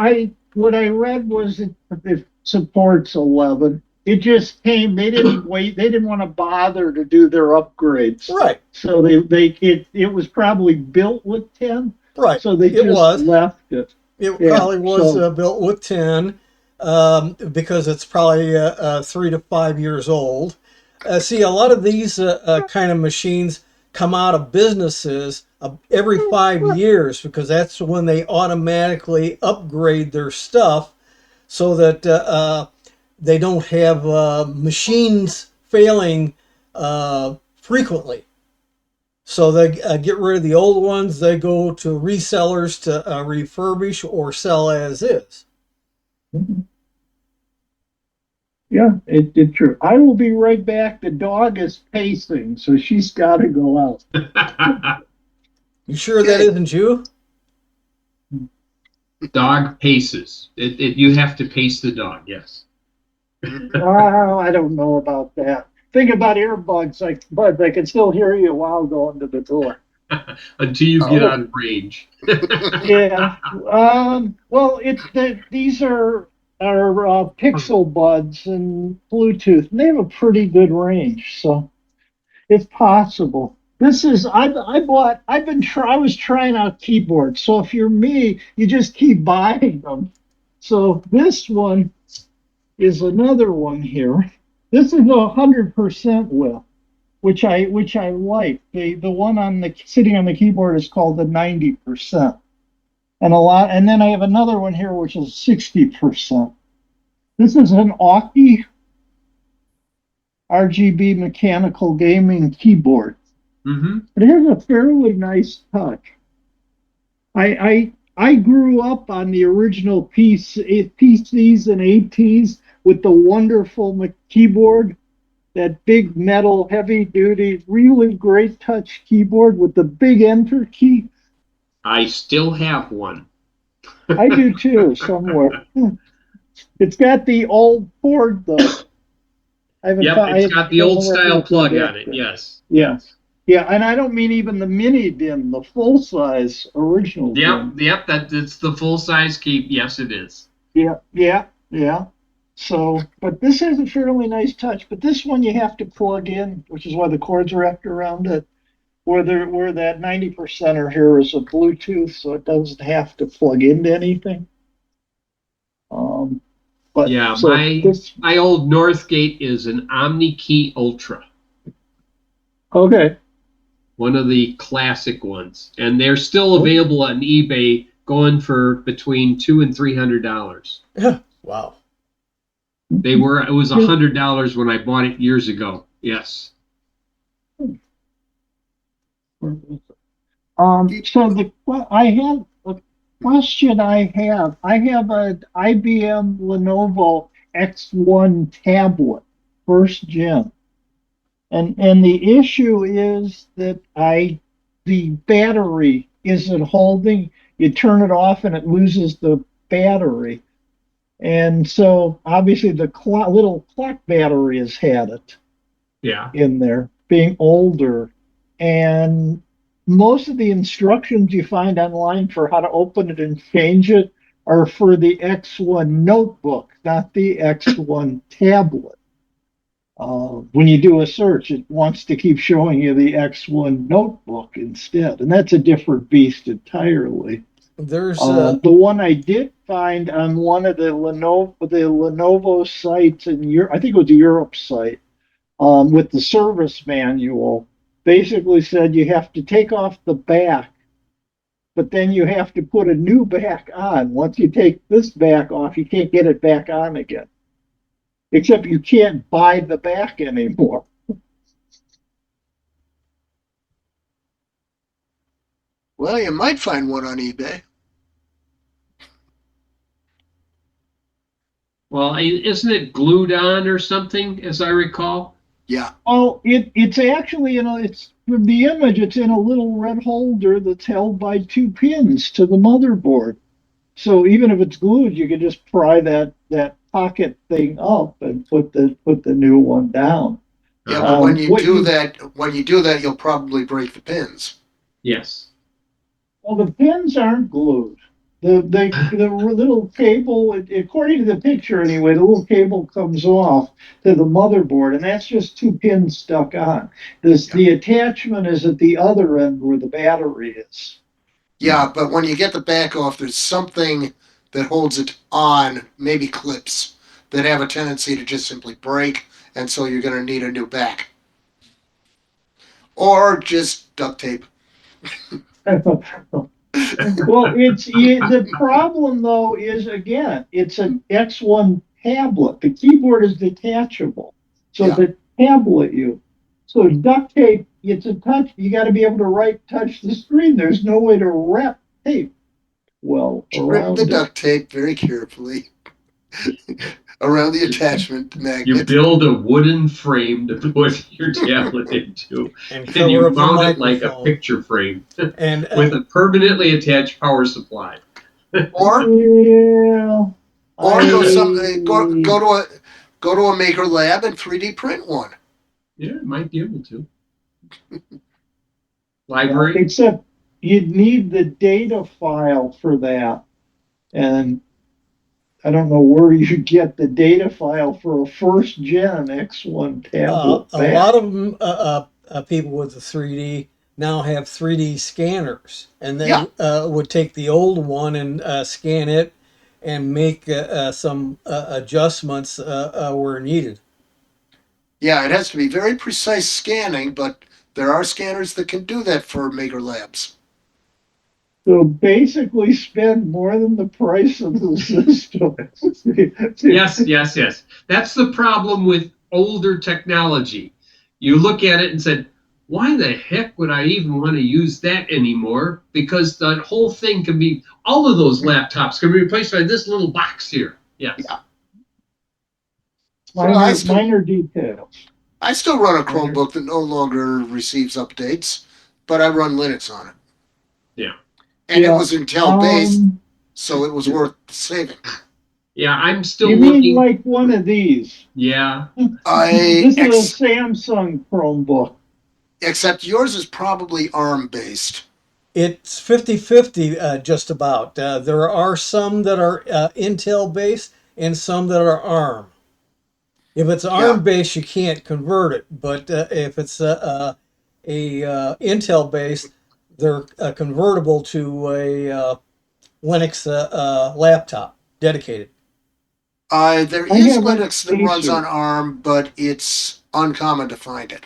what I read was it supports 11. It just came. They didn't wait. They didn't want to bother to do their upgrades. Right. So it was probably built with 10. Right. So they just left it. It probably was built with 10 because it's probably 3 to 5 years old. See, a lot of these kind of machines come out of businesses every 5 years because that's when they automatically upgrade their stuff so that they don't have machines failing frequently. So they get rid of the old ones. They go to resellers to refurbish or sell as is. Yeah, it did true. I will be right back. The dog is pacing, so she's got to go out. You sure that isn't you? Dog paces. You have to pace the dog, yes. Oh, I don't know about that. Think about earbuds. Buds, I can still hear you while going to the door. Until you get out of range. Yeah. Well, these are Pixel Buds and Bluetooth, and they have a pretty good range, so it's possible. This is I bought I've been try I was trying out keyboards. So if you're me, you just keep buying them. So this one is another one here. This is 100% with, which I like. The one on the sitting on the keyboard is called the 90%. And then I have another one here which is 60%. This is an Aki RGB mechanical gaming keyboard. Mm-hmm. It has a fairly nice touch. I grew up on the original PCs and ATs with the wonderful keyboard, that big metal, heavy duty, really great touch keyboard with the big enter key. I still have one. I do too, somewhere. It's got the old port though. Yep, it's got the old style plug on it. Yes. Yeah. Yeah, and I don't mean even the mini DIMM, the full size original DIMM. Yep, it's the full size key. Yes, it is. Yeah. So, but this has a fairly nice touch. But this one you have to plug in, which is why the cords are wrapped around it. Where that 90%er here is a Bluetooth, so it doesn't have to plug into anything. But yeah, so my old Northgate is an OmniKey Ultra. Okay. One of the classic ones, and they're still available on eBay, going for between $200 and $300. Yeah. Wow. It was $100 when I bought it years ago. Yes. So I have a question. I have an IBM Lenovo X1 tablet, first gen, and the issue is that the battery isn't holding. You turn it off and it loses the battery, and so obviously the little clock battery has had it. Yeah. In there, being older, and most of the instructions you find online for how to open it and change it are for the X1 notebook, not the X1 tablet. When you do a search, it wants to keep showing you the X1 notebook instead, and that's a different beast entirely. There's the one I did find on one of the Lenovo sites in Europe. I think it was a Europe site, with the service manual, basically said you have to take off the back, but then you have to put a new back on. Once you take this back off, you can't get it back on again. Except you can't buy the back anymore. Well, you might find one on eBay. Well, isn't it glued on or something, as I recall? Yeah. Oh, it's actually it's from the image. It's in a little red holder that's held by two pins to the motherboard. So even if it's glued, you can just pry that pocket thing up and put the new one down. Yeah, but when you do that, you'll probably break the pins. Yes. Well, the pins aren't glued. The little cable, according to the picture anyway, the little cable comes off to the motherboard, and that's just two pins stuck on. The attachment is at the other end where the battery is. Yeah, but when you get the back off, there's something that holds it on, maybe clips, that have a tendency to just simply break, and so you're going to need a new back. Or just duct tape. Well, the problem though is, again, it's an X1 tablet. The keyboard is detachable, so the tablet so duct tape. It's a touch. You got to be able to touch the screen. There's no way to wrap tape well around the duct tape very carefully around the attachment magnet. You build a wooden frame to put your tablet into, and you mount it like a picture frame and with a permanently attached power supply. Or Yeah. Go to a maker lab and 3D print one. Yeah, might be able to. Library. Except you'd need the data file for that, and I don't know where you get the data file for a first gen X1 tablet A back. lot of them, people with the 3D now have 3D scanners, and they Yeah. would take the old one and scan it and make some adjustments where needed. Yeah, it has to be very precise scanning, but there are scanners that can do that for Maker Labs. So basically spend more than the price of the system. Yes, yes, yes. That's the problem with older technology. You look at it and said, why the heck would I even want to use that anymore? Because that whole thing can be, all of those laptops can be replaced by this little box here. Yes. Yeah. Well, Minor details. I still run a Minor. Chromebook that no longer receives updates, but I run Linux on it. Yeah. And it Yeah. was Intel based, so it was worth saving. Yeah, I'm still You mean looking. like one of these? Yeah. I This is a Samsung Chromebook. except yours is probably ARM based. It's 50-50, just about. There are some that are Intel based and some that are ARM. If it's Yeah. ARM based, you can't convert it. But if it's Intel based, they're convertible to a Linux laptop dedicated. There I is have an Linux that runs Acer. on ARM, but it's uncommon to find it.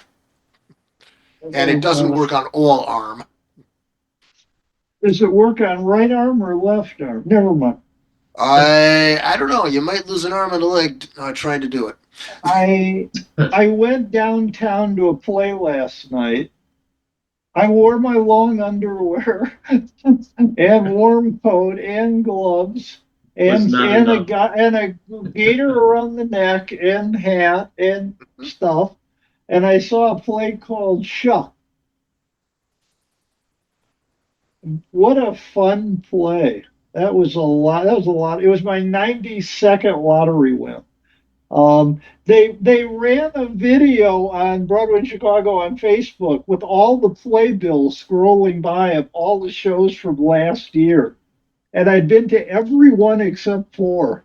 And it doesn't work on all ARM. Does it work on right arm or left arm? Never mind. I don't know. You might lose an arm and a leg trying to do it. I I went downtown to a play last night. I wore my long underwear and warm coat and gloves Was and not and a enough. gu- and a gaiter around the neck and hat and stuff. And I saw a play called Shuck. What a fun play. That was a lot. That was a lot. It was my 92nd lottery win. They ran a video on Broadway in Chicago on Facebook with all the playbills scrolling by of all the shows from last year, and I'd been to every one except four.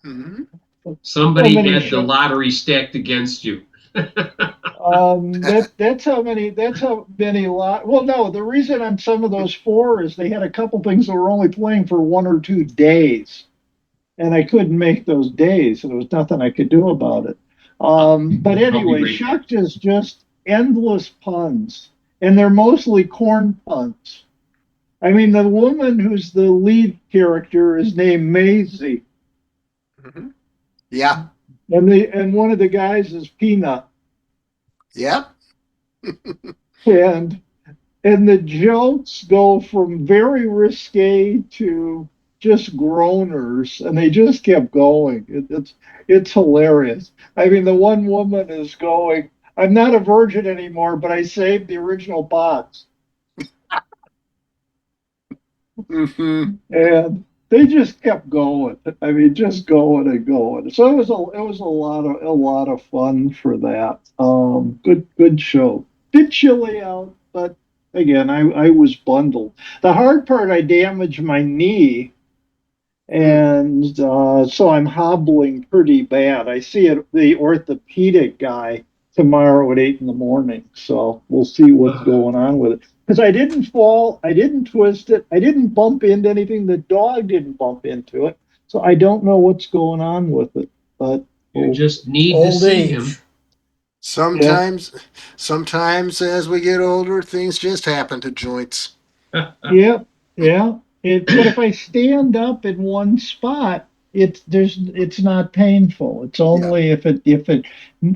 Mm-hmm. So Somebody many had the shows. lottery stacked against you. That's how many lot. Well, no, the reason on some of those four is they had a couple things that were only playing for 1 or 2 days, and I couldn't make those days, and there was nothing I could do about it. But I'll be anyway, right back. Shucked is just endless puns, and they're mostly corn puns. I mean, the woman who's the lead character is named Maisie, Mm-hmm. Yeah. and one of the guys is Peanut, Yep. and and the jokes go from very risque to just groaners, and they just kept going. It's hilarious. I mean, the one woman is going, "I'm not a virgin anymore, but I saved the original box," Mm-hmm. and they just kept going. I mean, just going and going. So it was a lot of fun for that. Good show. Bit chilly out, but again, I was bundled. The hard part, I damaged my knee, and so I'm hobbling pretty bad. I see the orthopedic guy tomorrow at 8 in the morning, so we'll see what's going on with it. Because I didn't fall, I didn't twist it, I didn't bump into anything. The dog didn't bump into it, so I don't know what's going on with it. But You just need to Old see him. age. yeah, Sometimes as we get older, things just happen to joints. yeah, yeah. But if I stand up in one spot, it's not painful. It's Yeah. only if it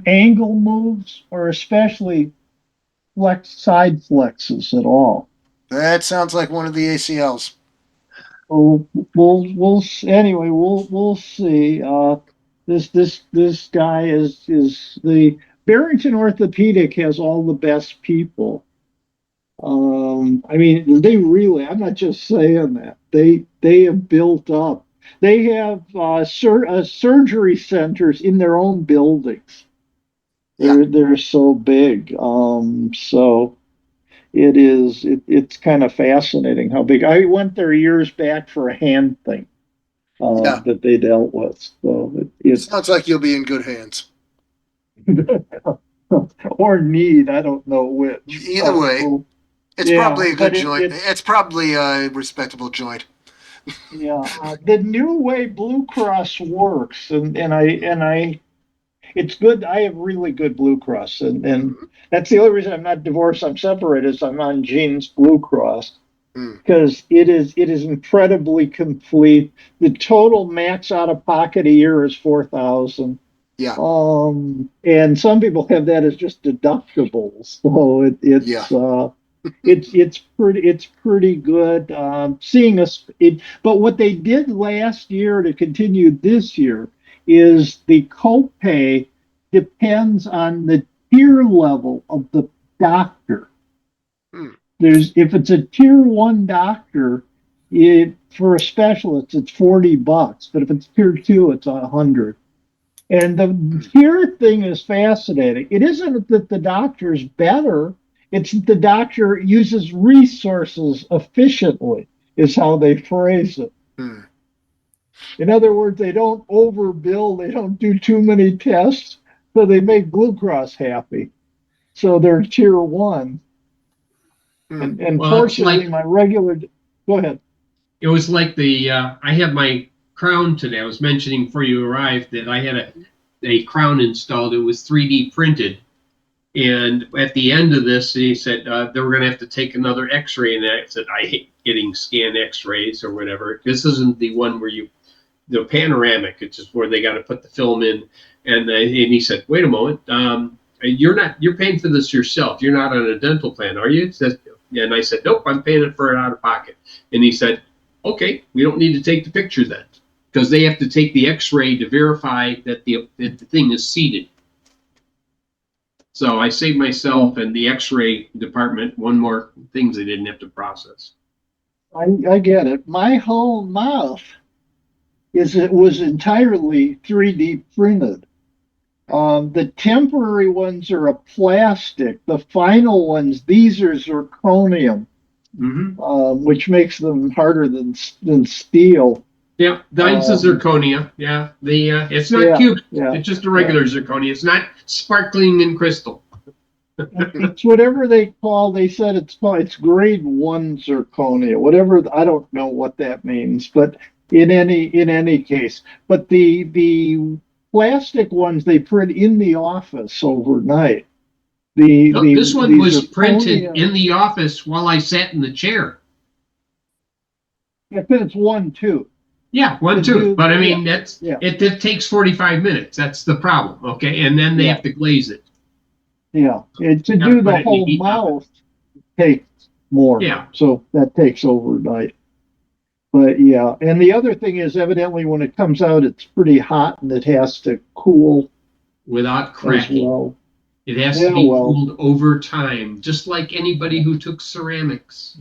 angle moves, or especially side flexes at all. That sounds like one of the ACLs. So anyway, we'll see. This guy is the Barrington Orthopedic has all the best people. I mean, they really, I'm not just saying that. They have built up. They have surgery centers in their own buildings. Yeah. They're so big. So it's kind of fascinating how big. I went there years back for a hand thing, Yeah. that they dealt with. So it's Sounds like you'll be in good hands. or need, I don't know which. Either way, Well, it's yeah, probably a good but joint. it's It's probably a respectable joint. yeah. The new way Blue Cross works, and I it's good. I have really good Blue Cross, and that's the only reason I'm not divorced. I'm separated. Is I'm on Gene's Blue Cross Mm, because it is incredibly complete. The total max out of pocket a year is 4,000. yeah, And some people have that as just deductibles. So yeah. it's pretty good. Seeing us, but what they did last year to continue this year is the copay depends on the tier level of the doctor. Mm, If it's a tier 1 doctor, for a specialist it's $40, but if it's tier 2, it's 100. And the mm, here thing is fascinating. It isn't that the doctor's better, it's that the doctor uses resources efficiently, is how they phrase it. mm. In other words, they don't overbill, they don't do too many tests, so they make Blue Cross happy. So they're tier 1. Mm. And Well, it's fortunately, like my regular, go ahead. it was like the I had my crown today. I was mentioning before you arrived that I had a crown installed. It was 3D printed. And at the end of this, he said they were going to have to take another X-ray, and I said I hate getting scanned X-rays or whatever. This isn't the one where the panoramic. It's just where they got to put the film in. And he said, wait a moment, you're paying for this yourself. You're not on a dental plan, are you? And I said, nope, I'm paying for it out of pocket. And he said, okay, we don't need to take the picture then, because they have to take the X-ray to verify that the thing is seated. So I saved myself and the X-ray department one more things they didn't have to process. I get it. My whole mouth it was entirely 3D printed. The temporary ones are a plastic. The final ones, these are zirconium, Mm-hmm. which makes them harder than steel. Yeah, mine's a Um, zirconia. Yeah, the it's not yeah, cubic. yeah, It's just a yeah. regular zirconia. It's not sparkling in crystal. It's whatever they call. They said it's grade 1 zirconia. Whatever, I don't know what that means, but in any case, but the plastic ones they print in the office overnight. The No, the this one the was printed zirconia. in the office while I sat in the chair. I think it's 1 too. Yeah, one To tooth. do, But I yeah, mean, yeah, it takes 45 minutes. That's the problem. Okay, and then they yeah, have to glaze it. yeah. And to Got to do put the it in the whole heat oven. mouth takes more, Yeah. so that takes overnight. But yeah, and the other thing is evidently when it comes out, it's pretty hot and it has to cool Without as cracking. well. It has to Yeah, be well, cooled over time, just like anybody who took ceramics.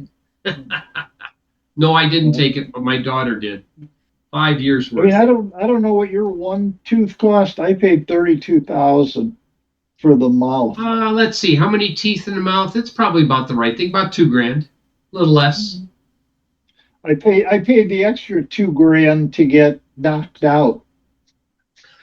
No, I didn't yeah. take it, but my daughter did. 5 years I mean, worth. I don't know what your one tooth cost. I paid 32,000 for the mouth. Let's see, how many teeth in the mouth? It's probably about the right thing, about $2,000, a little less. I paid the extra 2 grand to get knocked out.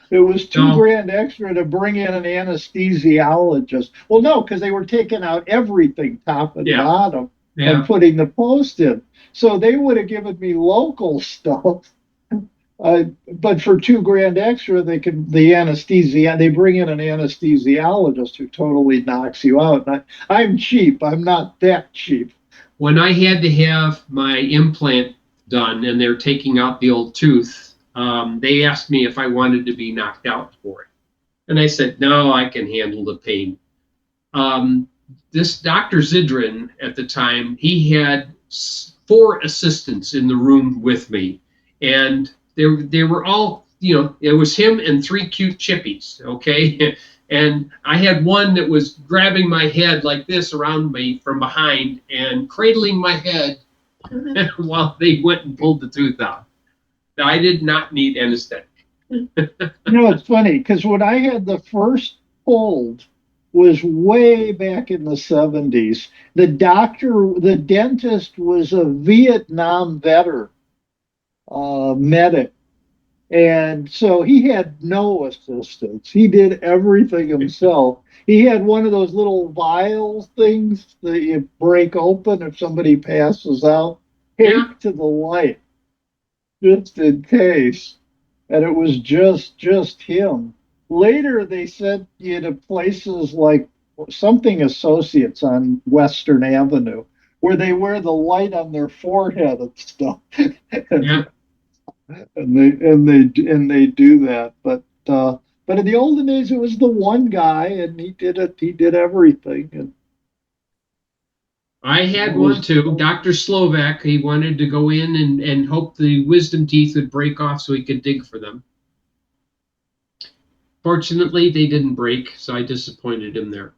It was two No, grand extra to bring in an anesthesiologist. Well, no, because they were taking out everything, top and yeah, bottom, and yeah. putting the post in. So they would have given me local stuff. But for 2 grand extra, they bring in an anesthesiologist who totally knocks you out. And I'm cheap. I'm not that cheap. When I had to have my implant done and they're taking out the old tooth, they asked me if I wanted to be knocked out for it. And I said, no, I can handle the pain. Um, this Dr. Zidrin at the time, he had 4 assistants in the room with me. And they were all, it was him and 3 cute chippies, okay? And I had one that was grabbing my head like this around me from behind and cradling my head while they went and pulled the tooth out. Now, I did not need anesthetic. It's funny because when I had the first pulled was way back in the 70s. The dentist was a Vietnam veteran medic. And so he had no assistance. He did everything himself. He had one of those little vial things that you break open if somebody passes out, Yeah. taped to the light, just in case. And it was just him. Later, they sent you to places like something Associates on Western Avenue, where they wear the light on their forehead and stuff. Yeah. And they do that. But in the olden days, it was the one guy, and he did it. He did everything, and I it had one was too. Dr. Slovak, he wanted to go in and hope the wisdom teeth would break off so he could dig for them. Fortunately, they didn't break, so I disappointed him there.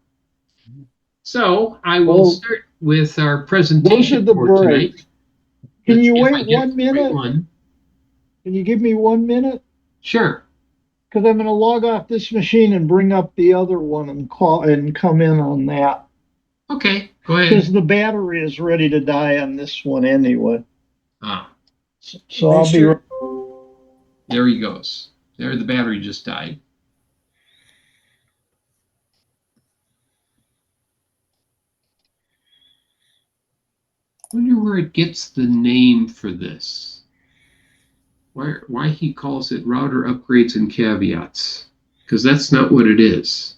So I will start with our those are presentation the for tonight. breaks. Can Let's you see if I wait get 1 the right minute? one. Can you give me 1 minute? Sure. Because I'm going to log off this machine and bring up the other one and call and come in on that. Okay, go Because ahead. the battery is ready to die on this one anyway. Ah, So I'll be. there he goes. There, the battery just died. Wonder where it gets the name for this. Why he calls it router upgrades and caveats? Because that's not what it is.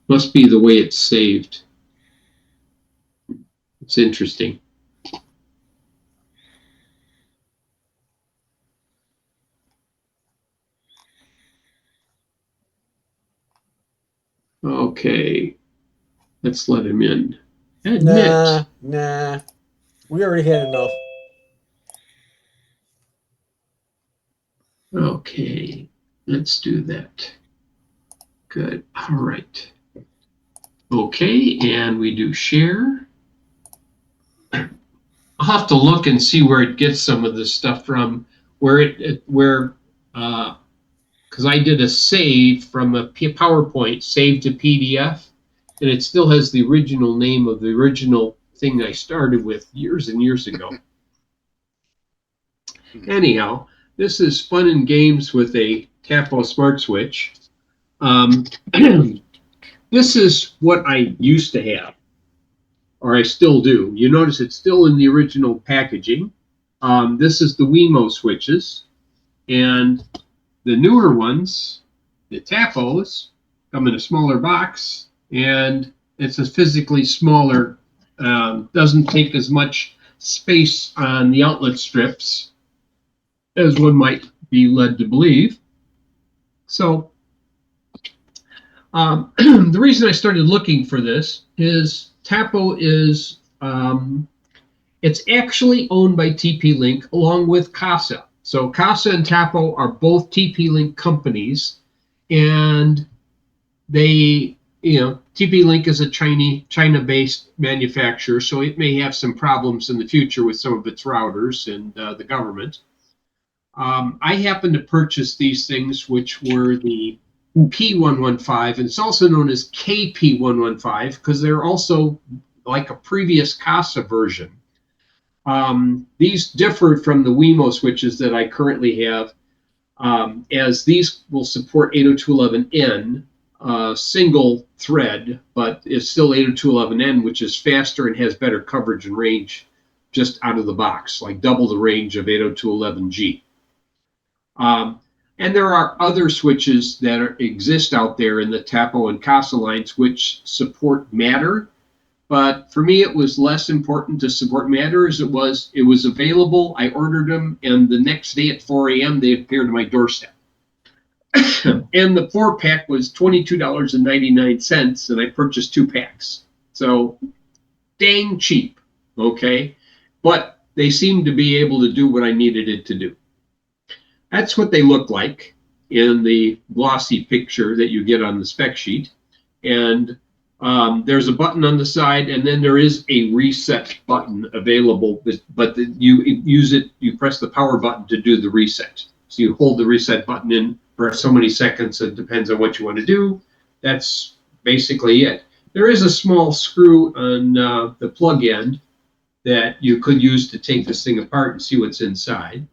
Must be the way it's saved. It's interesting. Okay, let's let him in. Admit. Nah. We already had enough. Okay, let's do that. Good. All right. Okay, and we do share. I'll have to look and see where it gets some of this stuff from. Because I did a save from a PowerPoint, save to PDF, and it still has the original name of the original thing I started with years and years ago. Anyhow, this is fun and games with a Tapo smart switch. This is what I used to have, or I still do. You notice it's still in the original packaging. This is the Wemo switches, and the newer ones, the Tapos, come in a smaller box, and it's a physically smaller, doesn't take as much space on the outlet strips as one might be led to believe. So the reason I started looking for this is Tapo is, it's actually owned by TP-Link along with CASA. So CASA and Tapo are both TP-Link companies, and they, TP-Link is a China-based manufacturer, so it may have some problems in the future with some of its routers and the government. I happened to purchase these things, which were the P115, and it's also known as KP115 because they're also like a previous CASA version. These differ from the Wemo switches that I currently have, as these will support 802.11n, single thread, but it's still 802.11n, which is faster and has better coverage and range just out of the box, like double the range of 802.11g. And there are other switches that exist out there in the Tapo and CASA lines which support Matter. But for me, it was less important to support Matter as it was available. I ordered them, and the next day at 4 a.m., they appeared at my doorstep. And the 4-pack was $22.99, and I purchased 2 packs. So dang cheap, okay? But they seemed to be able to do what I needed it to do. That's what they look like in the glossy picture that you get on the spec sheet. And there's a button on the side, and then there is a reset button available, but you press the power button to do the reset. So you hold the reset button in for so many seconds. It depends on what you want to do. That's basically it. There is a small screw on the plug end that you could use to take this thing apart and see what's inside.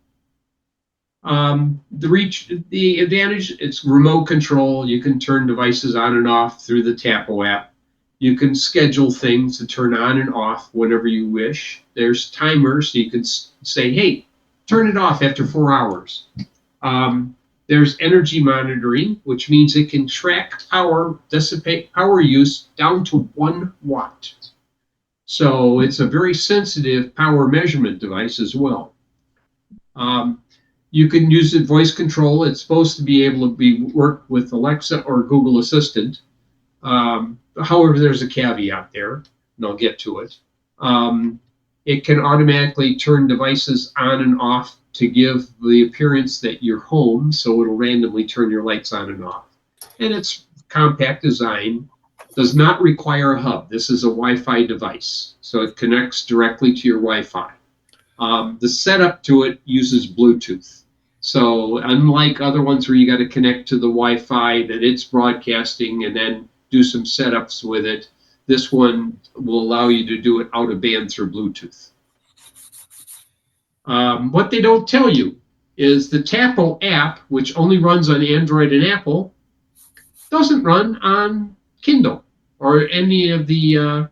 The advantage, it's remote control. You can turn devices on and off through the Tapo app. You can schedule things to turn on and off whenever you wish. There's timers, so you can say, hey, turn it off after 4 hours. There's energy monitoring, which means it can track dissipate power use down to 1 watt. So it's a very sensitive power measurement device as well. You can use it voice control. It's supposed to be able to work with Alexa or Google Assistant. However, there's a caveat there, and I'll get to it. It can automatically turn devices on and off to give the appearance that you're home, so it'll randomly turn your lights on and off. And its compact design does not require a hub. This is a Wi-Fi device, so it connects directly to your Wi-Fi. The setup to it uses Bluetooth. So unlike other ones where you got to connect to the Wi-Fi that it's broadcasting and then do some setups with it, this one will allow you to do it out of band through Bluetooth. What they don't tell you is the Tapo app, which only runs on Android and Apple, doesn't run on Kindle or any of the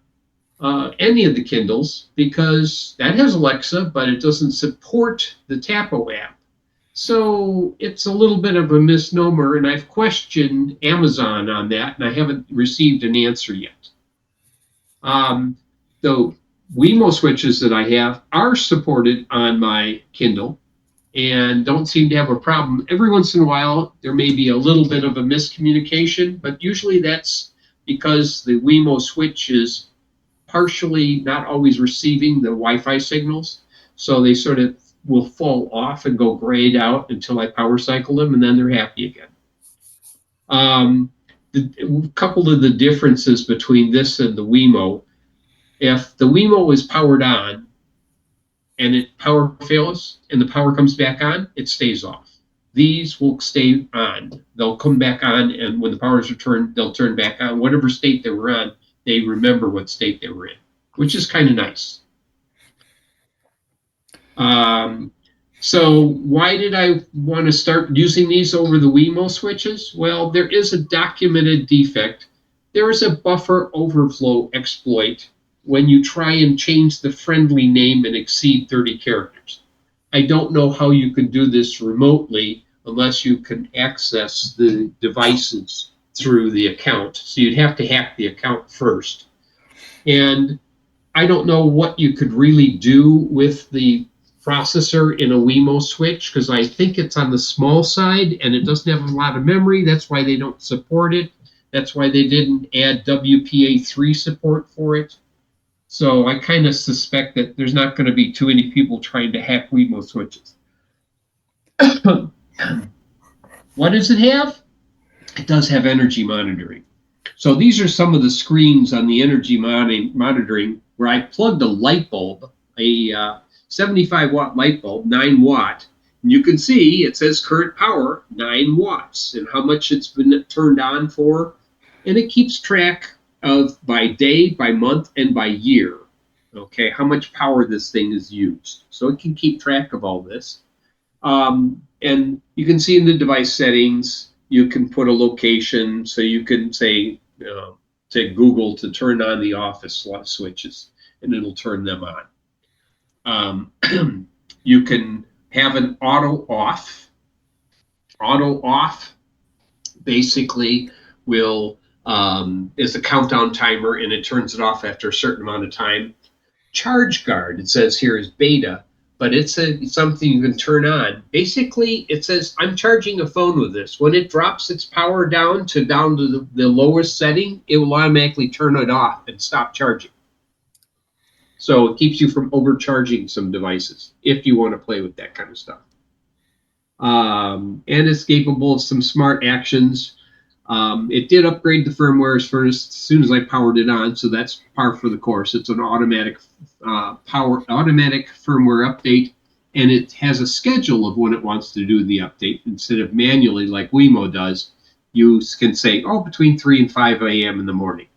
Kindles, because that has Alexa, but it doesn't support the Tapo app. So it's a little bit of a misnomer, and I've questioned Amazon on that, and I haven't received an answer yet. The Wemo switches that I have are supported on my Kindle and don't seem to have a problem. Every once in a while, there may be a little bit of a miscommunication, but usually that's because the Wemo switch is partially not always receiving the Wi-Fi signals. So they sort of will fall off and go grayed out until I power cycle them, and then they're happy again. A couple of the differences between this and the Wemo: if the Wemo is powered on and it power fails and the power comes back on, it stays off. These will stay on. They'll come back on, and when the power is returned, they'll turn back on. Whatever state they were on, they remember what state they were in, which is kind of nice. So why did I want to start using these over the Wemo switches? Well, there is a documented defect. There is a buffer overflow exploit when you try and change the friendly name and exceed 30 characters. I don't know how you can do this remotely unless you can access the devices through the account. So you'd have to hack the account first. And I don't know what you could really do with the processor in a Wemo switch, because I think it's on the small side and it doesn't have a lot of memory. That's why they don't support it. That's why they didn't add WPA3 support for it. So I kind of suspect that there's not going to be too many people trying to hack Wemo switches. What does it have? It does have energy monitoring. So these are some of the screens on the energy monitoring where I plugged a light bulb, a 75 watt light bulb, 9 watt. And you can see it says current power, 9 watts, and how much it's been turned on for. And it keeps track of by day, by month, and by year, okay, how much power this thing is used. So it can keep track of all this. And you can see in the device settings, you can put a location, so you can say to Google to turn on the office switches, and it'll turn them on. You can have an auto off. Auto off basically will is a countdown timer, and it turns it off after a certain amount of time. Charge guard, it says here, is beta, but it's something you can turn on. Basically, it says I'm charging a phone with this. When it drops its power down to the lowest setting, it will automatically turn it off and stop charging. So it keeps you from overcharging some devices if you want to play with that kind of stuff. And it's capable of some smart actions. It did upgrade the firmware as soon as I powered it on, so that's par for the course. It's an automatic firmware update, and it has a schedule of when it wants to do the update instead of manually like Wemo does. You can say, between 3 and 5 a.m. in the morning.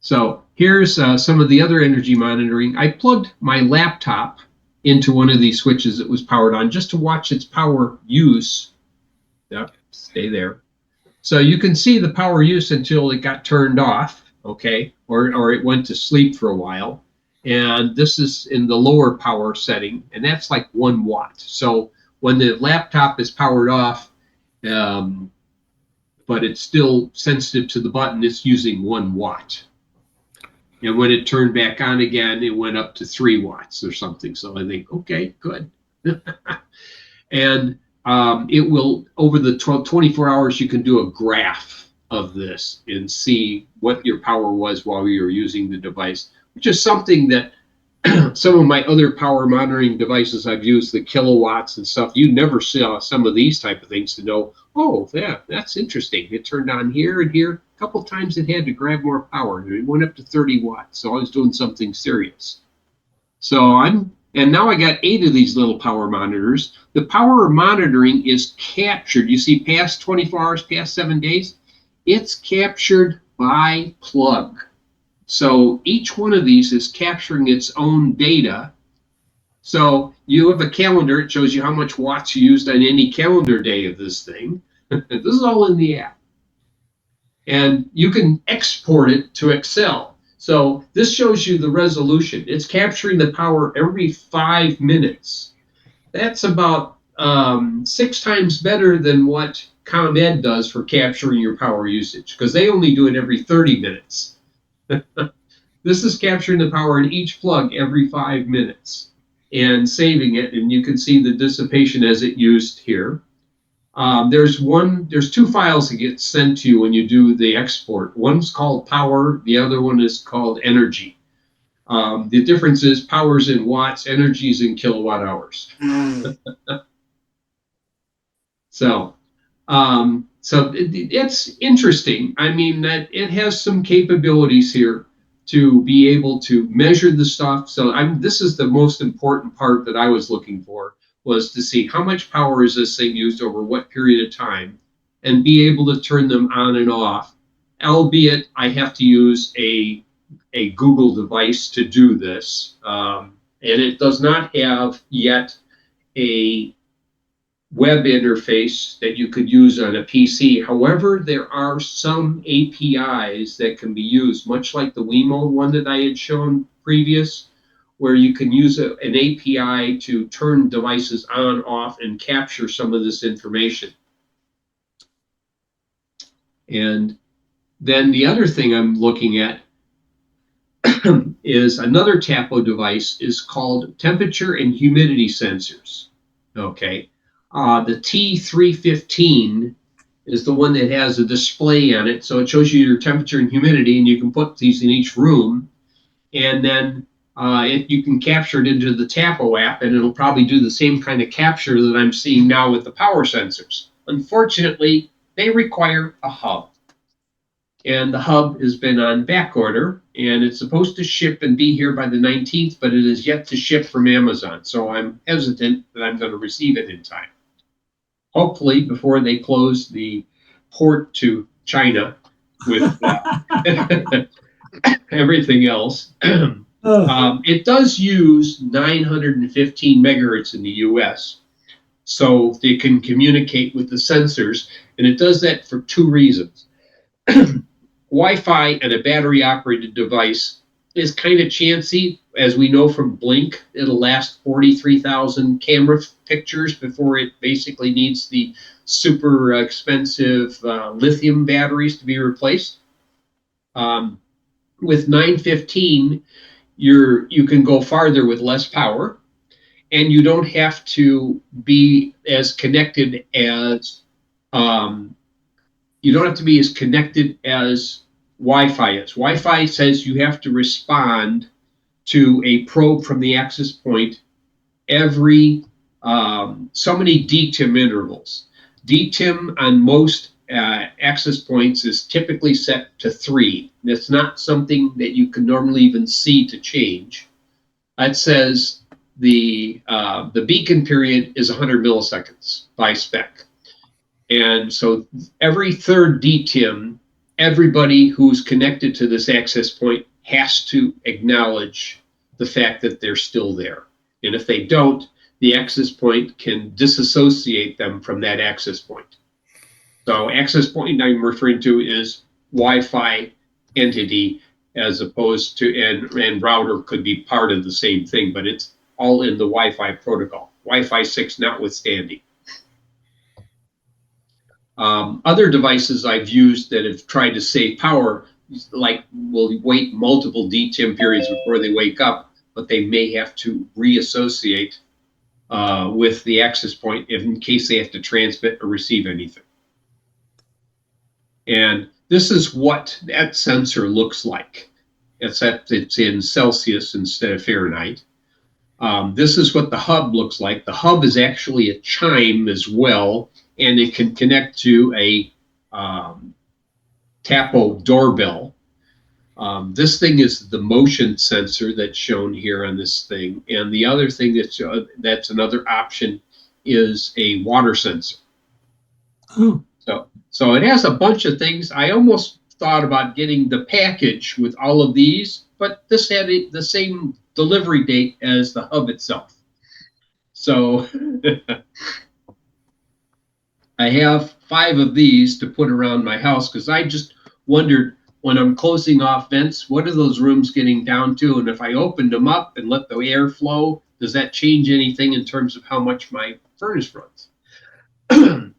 So here's some of the other energy monitoring. I plugged my laptop into one of these switches that was powered on just to watch its power use. Yep, stay there. So you can see the power use until it got turned off, okay, or it went to sleep for a while. And this is in the lower power setting, and that's like 1 watt. So when the laptop is powered off, but it's still sensitive to the button, it's using 1 watt. And when it turned back on again, it went up to 3 watts or something. So I think, okay, good. And it will, over the 24 hours, you can do a graph of this and see what your power was while you were using the device, which is something that some of my other power monitoring devices I've used, the kilowatts and stuff, you never saw some of these type of things to know, oh, yeah, that's interesting. It turned on here and here. A couple times it had to grab more power. It went up to 30 watts. So I was doing something serious. And now I got 8 of these little power monitors. The power monitoring is captured. You see, past 24 hours, past 7 days, it's captured by plug. So each one of these is capturing its own data. So you have a calendar. It shows you how much watts you used on any calendar day of this thing. This is all in the app. And you can export it to Excel. So this shows you the resolution. It's capturing the power every 5 minutes. That's about 6 times better than what ComEd does for capturing your power usage, because they only do it every 30 minutes. This is capturing the power in each plug every 5 minutes and saving it, and you can see the dissipation as it used here. There's 2 files that get sent to you when you do the export. One's called power, the other one is called energy. The difference is power's in watts, energy's in kilowatt hours. So it's interesting. I mean, that it has some capabilities here to be able to measure the stuff. So this is the most important part that I was looking for, was to see how much power is this thing used over what period of time, and be able to turn them on and off. Albeit I have to use a Google device to do this, and it does not have yet a web interface that you could use on a PC. However, there are some APIs that can be used, much like the Wemo one that I had shown previous, where you can use an API to turn devices on, off, and capture some of this information. And then the other thing I'm looking at is another Tapo device is called temperature and humidity sensors. Okay. The T315 is the one that has a display on it. So it shows you your temperature and humidity, and you can put these in each room. And then you can capture it into the Tapo app, and it'll probably do the same kind of capture that I'm seeing now with the power sensors. Unfortunately, they require a hub. And the hub has been on back order, and it's supposed to ship and be here by the 19th, but it is yet to ship from Amazon. So I'm hesitant that I'm going to receive it in time. Hopefully before they close the port to China with everything else. It does use 915 megahertz in the US, so they can communicate with the sensors, and it does that for 2 reasons. Wi-Fi and a battery-operated device is kind of chancy. As we know from Blink, it'll last 43,000 camera pictures before it basically needs the super expensive lithium batteries to be replaced. With 915, you can go farther with less power, and you don't have to be as connected as Wi-Fi is. Wi-Fi says you have to respond to a probe from the access point every so many DTIM intervals. DTIM on most access points is typically set to 3. That's not something that you can normally even see to change. That says the beacon period is 100 milliseconds by spec. And so every 3rd DTIM, everybody who's connected to this access point has to acknowledge the fact that they're still there. And if they don't, the access point can disassociate them from that access point. So access point I'm referring to is Wi-Fi entity, as opposed to, and router could be part of the same thing, but it's all in the Wi-Fi protocol, Wi-Fi 6 notwithstanding. Other devices I've used that have tried to save power, like will wait multiple DTIM periods before they wake up, but they may have to reassociate with the access point in case they have to transmit or receive anything. And this is what that sensor looks like, except it's in Celsius instead of Fahrenheit. This is what the hub looks like. The hub is actually a chime as well, and it can connect to a Tapo doorbell. This thing is the motion sensor that's shown here on this thing. And the other thing that's another option is a water sensor. Oh. So it has a bunch of things. I almost thought about getting the package with all of these, but this had the same delivery date as the hub itself. So I have 5 of these to put around my house because I just wondered, when I'm closing off vents, what are those rooms getting down to? And if I opened them up and let the air flow, does that change anything in terms of how much my furnace runs?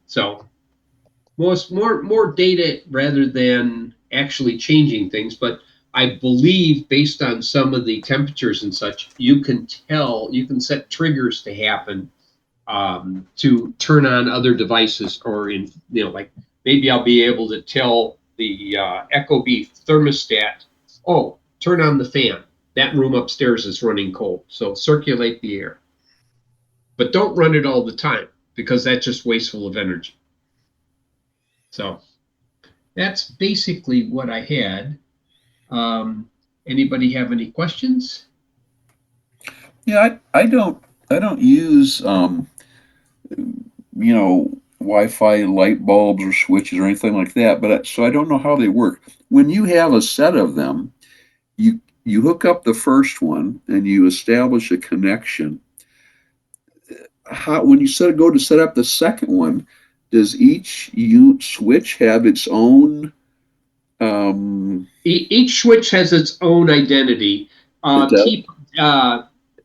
So more data rather than actually changing things, but I believe based on some of the temperatures and such, you can set triggers to happen to turn on other devices, or like maybe I'll be able to tell the Ecobee thermostat, oh, turn on the fan. That room upstairs is running cold, so circulate the air. But don't run it all the time because that's just wasteful of energy. So that's basically what I had. Anybody have any questions? Yeah, I don't use Wi-Fi light bulbs or switches or anything like that, but so I don't know how they work. When you have a set of them, you hook up the first one and you establish a connection. When you go to set up the second one, does each switch have its own? Each switch has its own identity.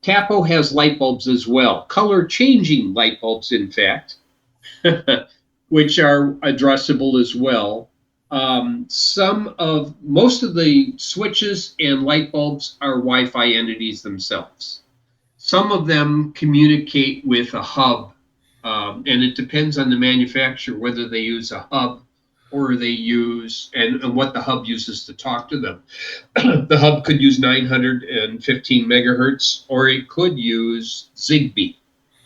Tapo has light bulbs as well, color changing light bulbs, in fact, which are addressable as well. Most of the switches and light bulbs are Wi-Fi entities themselves. Some of them communicate with a hub, and it depends on the manufacturer whether they use a hub or they use and what the hub uses to talk to them. The hub could use 915 megahertz, or it could use Zigbee.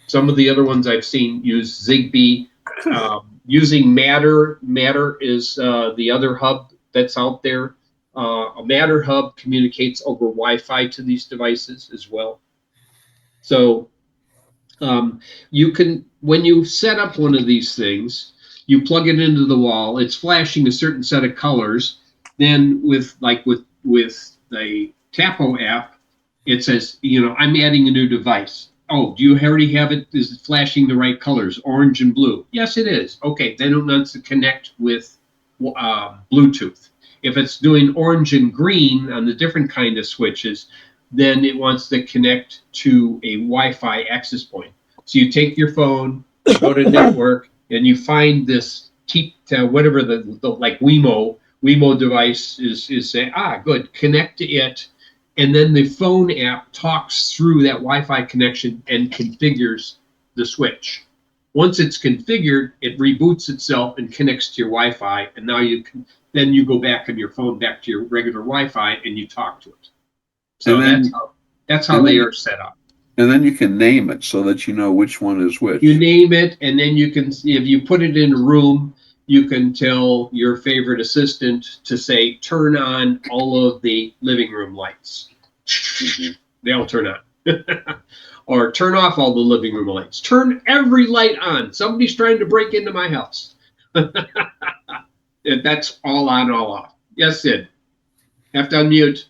Some of the other ones I've seen use Zigbee. Using Matter. Matter is the other hub that's out there. A Matter hub communicates over Wi-Fi to these devices as well. So you can, when you set up one of these things, you plug it into the wall. It's flashing a certain set of colors. Then with the Tapo app, it says, I'm adding a new device. Oh, do you already have it? Is it flashing the right colors, orange and blue? Yes, it is. Okay, then it wants to connect with Bluetooth. If it's doing orange and green on the different kind of switches, then it wants to connect to a Wi-Fi access point. So you take your phone, you go to network, and you find this whatever the like Wemo device is saying, good, connect to it. And then the phone app talks through that Wi-Fi connection and configures the switch. Once it's configured, it reboots itself and connects to your Wi-Fi. And now you go back on your phone back to your regular Wi-Fi and you talk to it. So that's how they are set up. And then you can name it so that you know which one is which. You name it, and then you can, if you put it in a room, you can tell your favorite assistant to say, turn on all of the living room lights. They'll turn on. Or turn off all the living room lights. Turn every light on. Somebody's trying to break into my house. That's all on, all off. Yes, Sid. Have to unmute.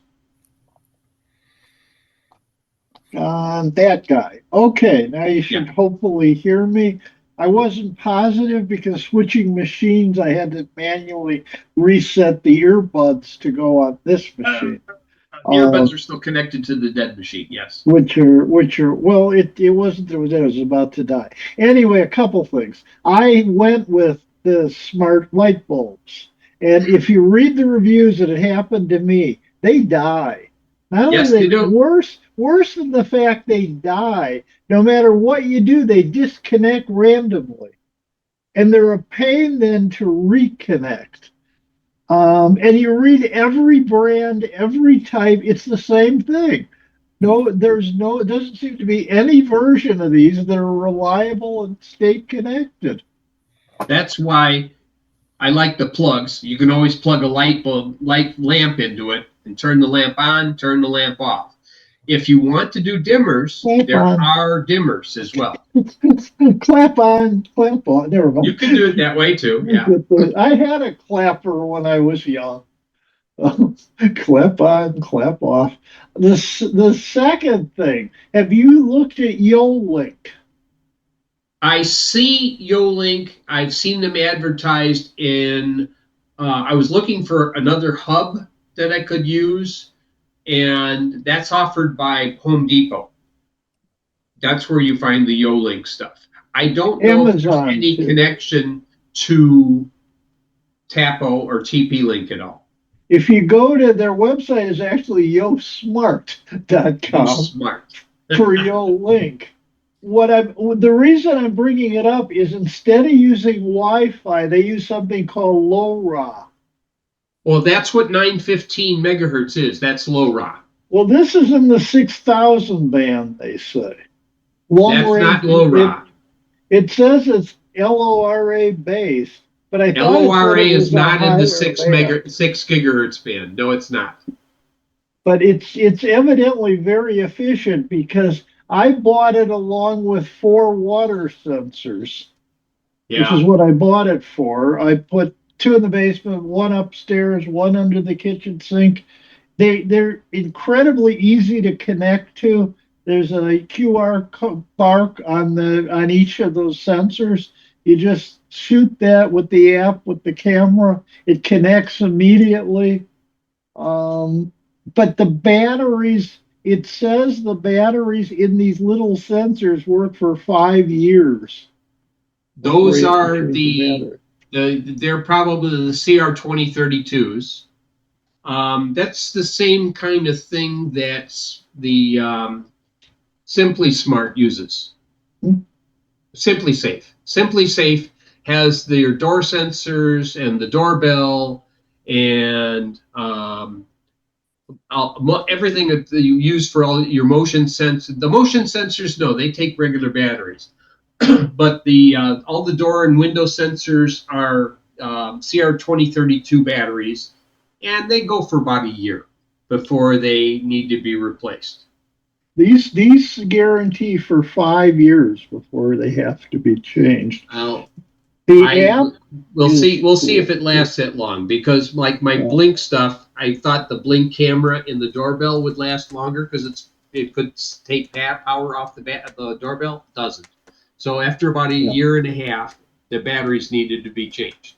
That guy. Okay, now you Yeah. should hopefully hear me. I wasn't positive because switching machines, I had to manually reset the earbuds to go on this machine. Uh, Earbuds are still connected to the dead machine. Yes. which are well, it wasn't that it was about to die. Anyway, a couple things. I went with the smart light bulbs, and if you read the reviews that it happened to me, they die. Not only are Yes, they they do. worse than the fact they die, no matter what you do, they disconnect randomly. And they're a pain then to reconnect. And you read every brand, every type, it's the same thing. No, it doesn't seem to be any version of these that are reliable and state connected. That's why I like the plugs. You can always plug a light lamp into it and turn the lamp on, turn the lamp off. If you want to do dimmers, Clap there on, are dimmers as well. clap on, clap on. Never You mind. can do it that way too. Yeah. I had a clapper when I was young. Clap on, clap off. The second thing, have you looked at Yolink? I see Yolink. I've seen them advertised in. I was looking for another hub that I could use, and that's offered by Home Depot. That's where you find the Yolink stuff. I don't know if there's Amazon any too. connection to Tapo or TP Link at all. If you go to their website is actually You yosmart.com smart. for Yolink. The reason I'm bringing it up is instead of using Wi-Fi, they use something called LoRa. Well, that's what 915 megahertz is. That's LoRa. Well, this is in the 6,000 band, they say. Long That's not range. It LoRa. it says it's LoRa based, but I thought it said LORA it is was a not in the higher band. 6 gigahertz band. No, it's not. But it's evidently very efficient because I bought it along with 4 water sensors, which is Yeah. what I bought it for. I put 2 in the basement, 1 upstairs, 1 under the kitchen sink. They're incredibly easy to connect to. There's a QR bark on each of those sensors. You just shoot that with the app with the camera. It connects immediately. Um, but the batteries, it says the batteries in these little sensors work for 5 years before Those you have to are change the battery. they're probably the CR2032s. That's the same kind of thing that the Simply Smart uses. Hmm. Simply Safe. Simply Safe has their door sensors and the doorbell and everything that you use for all your motion sense. The motion sensors, no, they take regular batteries, but the all the door and window sensors are CR2032 batteries, and they go for about a year before they need to be replaced. These guarantee for 5 years before they have to be changed. I'll The I app we'll is see if cool. it lasts that long, because like my Yeah. Blink stuff, I thought the Blink camera in the doorbell would last longer because it could take power off the doorbell. Doesn't. So after about a Yeah. year and a half, the batteries needed to be changed.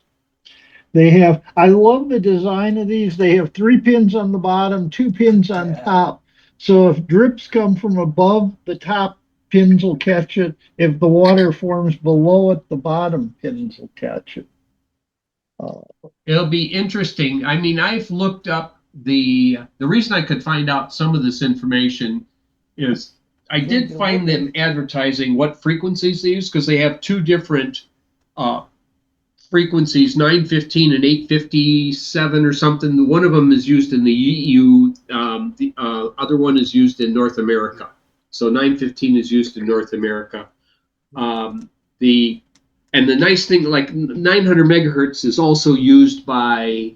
I love the design of these. They have 3 pins on the bottom, 2 pins on Yeah. top. So if drips come from above, the top pins will catch it. If the water forms below it, the bottom pins will catch it. Uh, It'll be interesting. I mean, I've looked up the reason I could find out some of this information is I did find them advertising what frequencies they use, because they have two different uh, frequencies, 915 and 857 or something. One of them is used in the EU. The other one is used in North America. So 915 is used in North America. The And the nice thing, like 900 megahertz, is also used by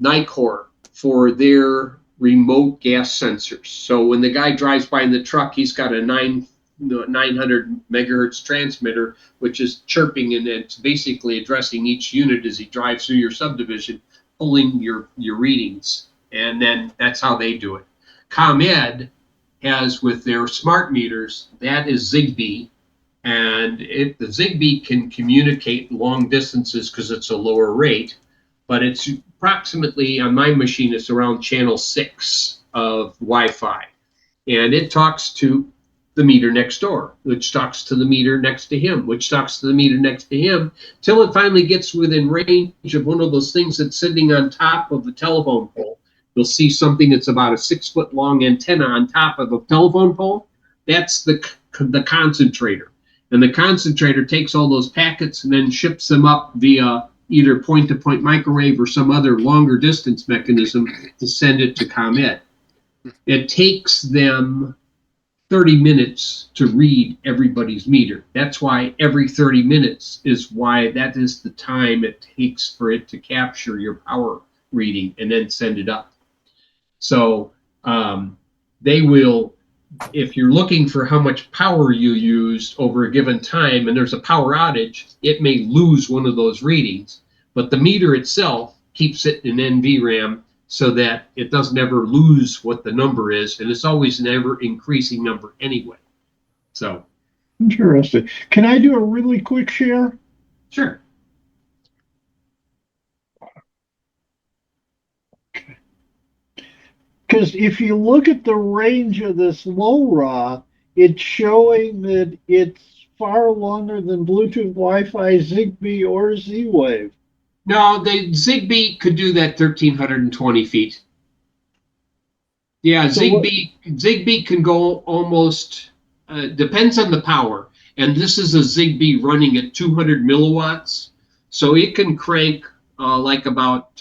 Nicor for their remote gas sensors. So when the guy drives by in the truck, he's got a 900 megahertz transmitter, which is chirping, and it's basically addressing each unit as he drives through your subdivision, pulling your readings. And then that's how they do it. ComEd has with their smart meters, that is Zigbee. And the Zigbee can communicate long distances because it's a lower rate, but it's approximately, on my machine, it's around channel 6 of Wi-Fi. And it talks to the meter next door, which talks to the meter next to him, which talks to the meter next to him, till it finally gets within range of one of those things that's sitting on top of the telephone pole. You'll see something that's about a 6-foot long antenna on top of a telephone pole. That's the concentrator. And the concentrator takes all those packets and then ships them up via either point-to-point microwave or some other longer distance mechanism to send it to ComEd. It takes them 30 minutes to read everybody's meter. That's why every 30 minutes is why that is the time it takes for it to capture your power reading and then send it up. So they will, if you're looking for how much power you used over a given time and there's a power outage, it may lose one of those readings, but the meter itself keeps it in NVRAM so that it doesn't ever lose what the number is, and it's always an ever increasing number anyway. So Interesting. Can I do a really quick share? sure. Because if you look at the range of this LoRa, it's showing that it's far longer than Bluetooth, Wi-Fi, Zigbee, or Z-Wave. No, the Zigbee could do that 1,320 feet. Yeah, So Zigbee can go almost, depends on the power. And this is a Zigbee running at 200 milliwatts. So it can crank like about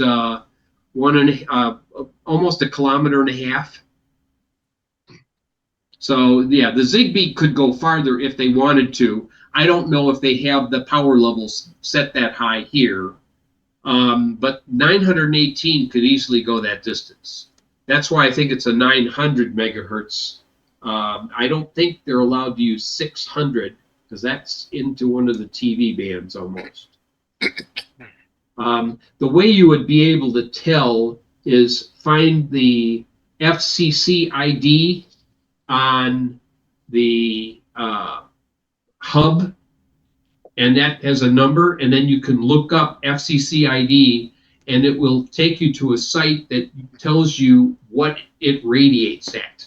almost a kilometer and a half. So yeah, the Zigbee could go farther if they wanted to. I don't know if they have the power levels set that high here. But 918 could easily go that distance. That's why I think it's a 900 megahertz. I don't think they're allowed to use 600 because that's into one of the TV bands almost. The way you would be able to tell is find the FCC ID on the hub, and that has a number, and then you can look up FCC ID, and it will take you to a site that tells you what it radiates at.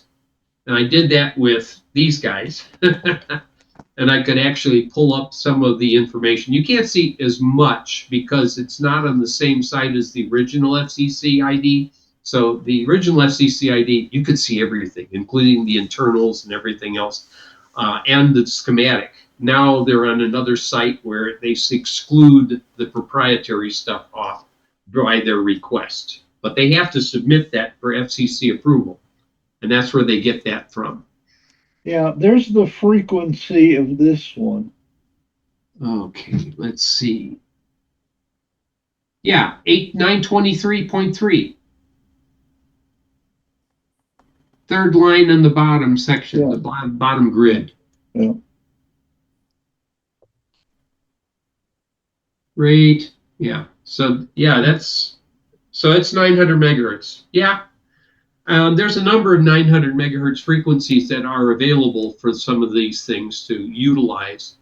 And I did that with these guys, and I could actually pull up some of the information. You can't see as much because it's not on the same site as the original FCC ID. So the original FCC ID, you could see everything, including the internals and everything else, and the schematic. Now they're on another site where they exclude the proprietary stuff off by their request. But they have to submit that for FCC approval. And that's where they get that from. Yeah, there's the frequency of this one. Okay, let's see. Yeah, 923.3. Third line on the bottom section, Yeah. the bottom grid. Yeah. Right. Yeah. So yeah, it's 900 megahertz. Yeah. There's a number of 900 megahertz frequencies that are available for some of these things to utilize.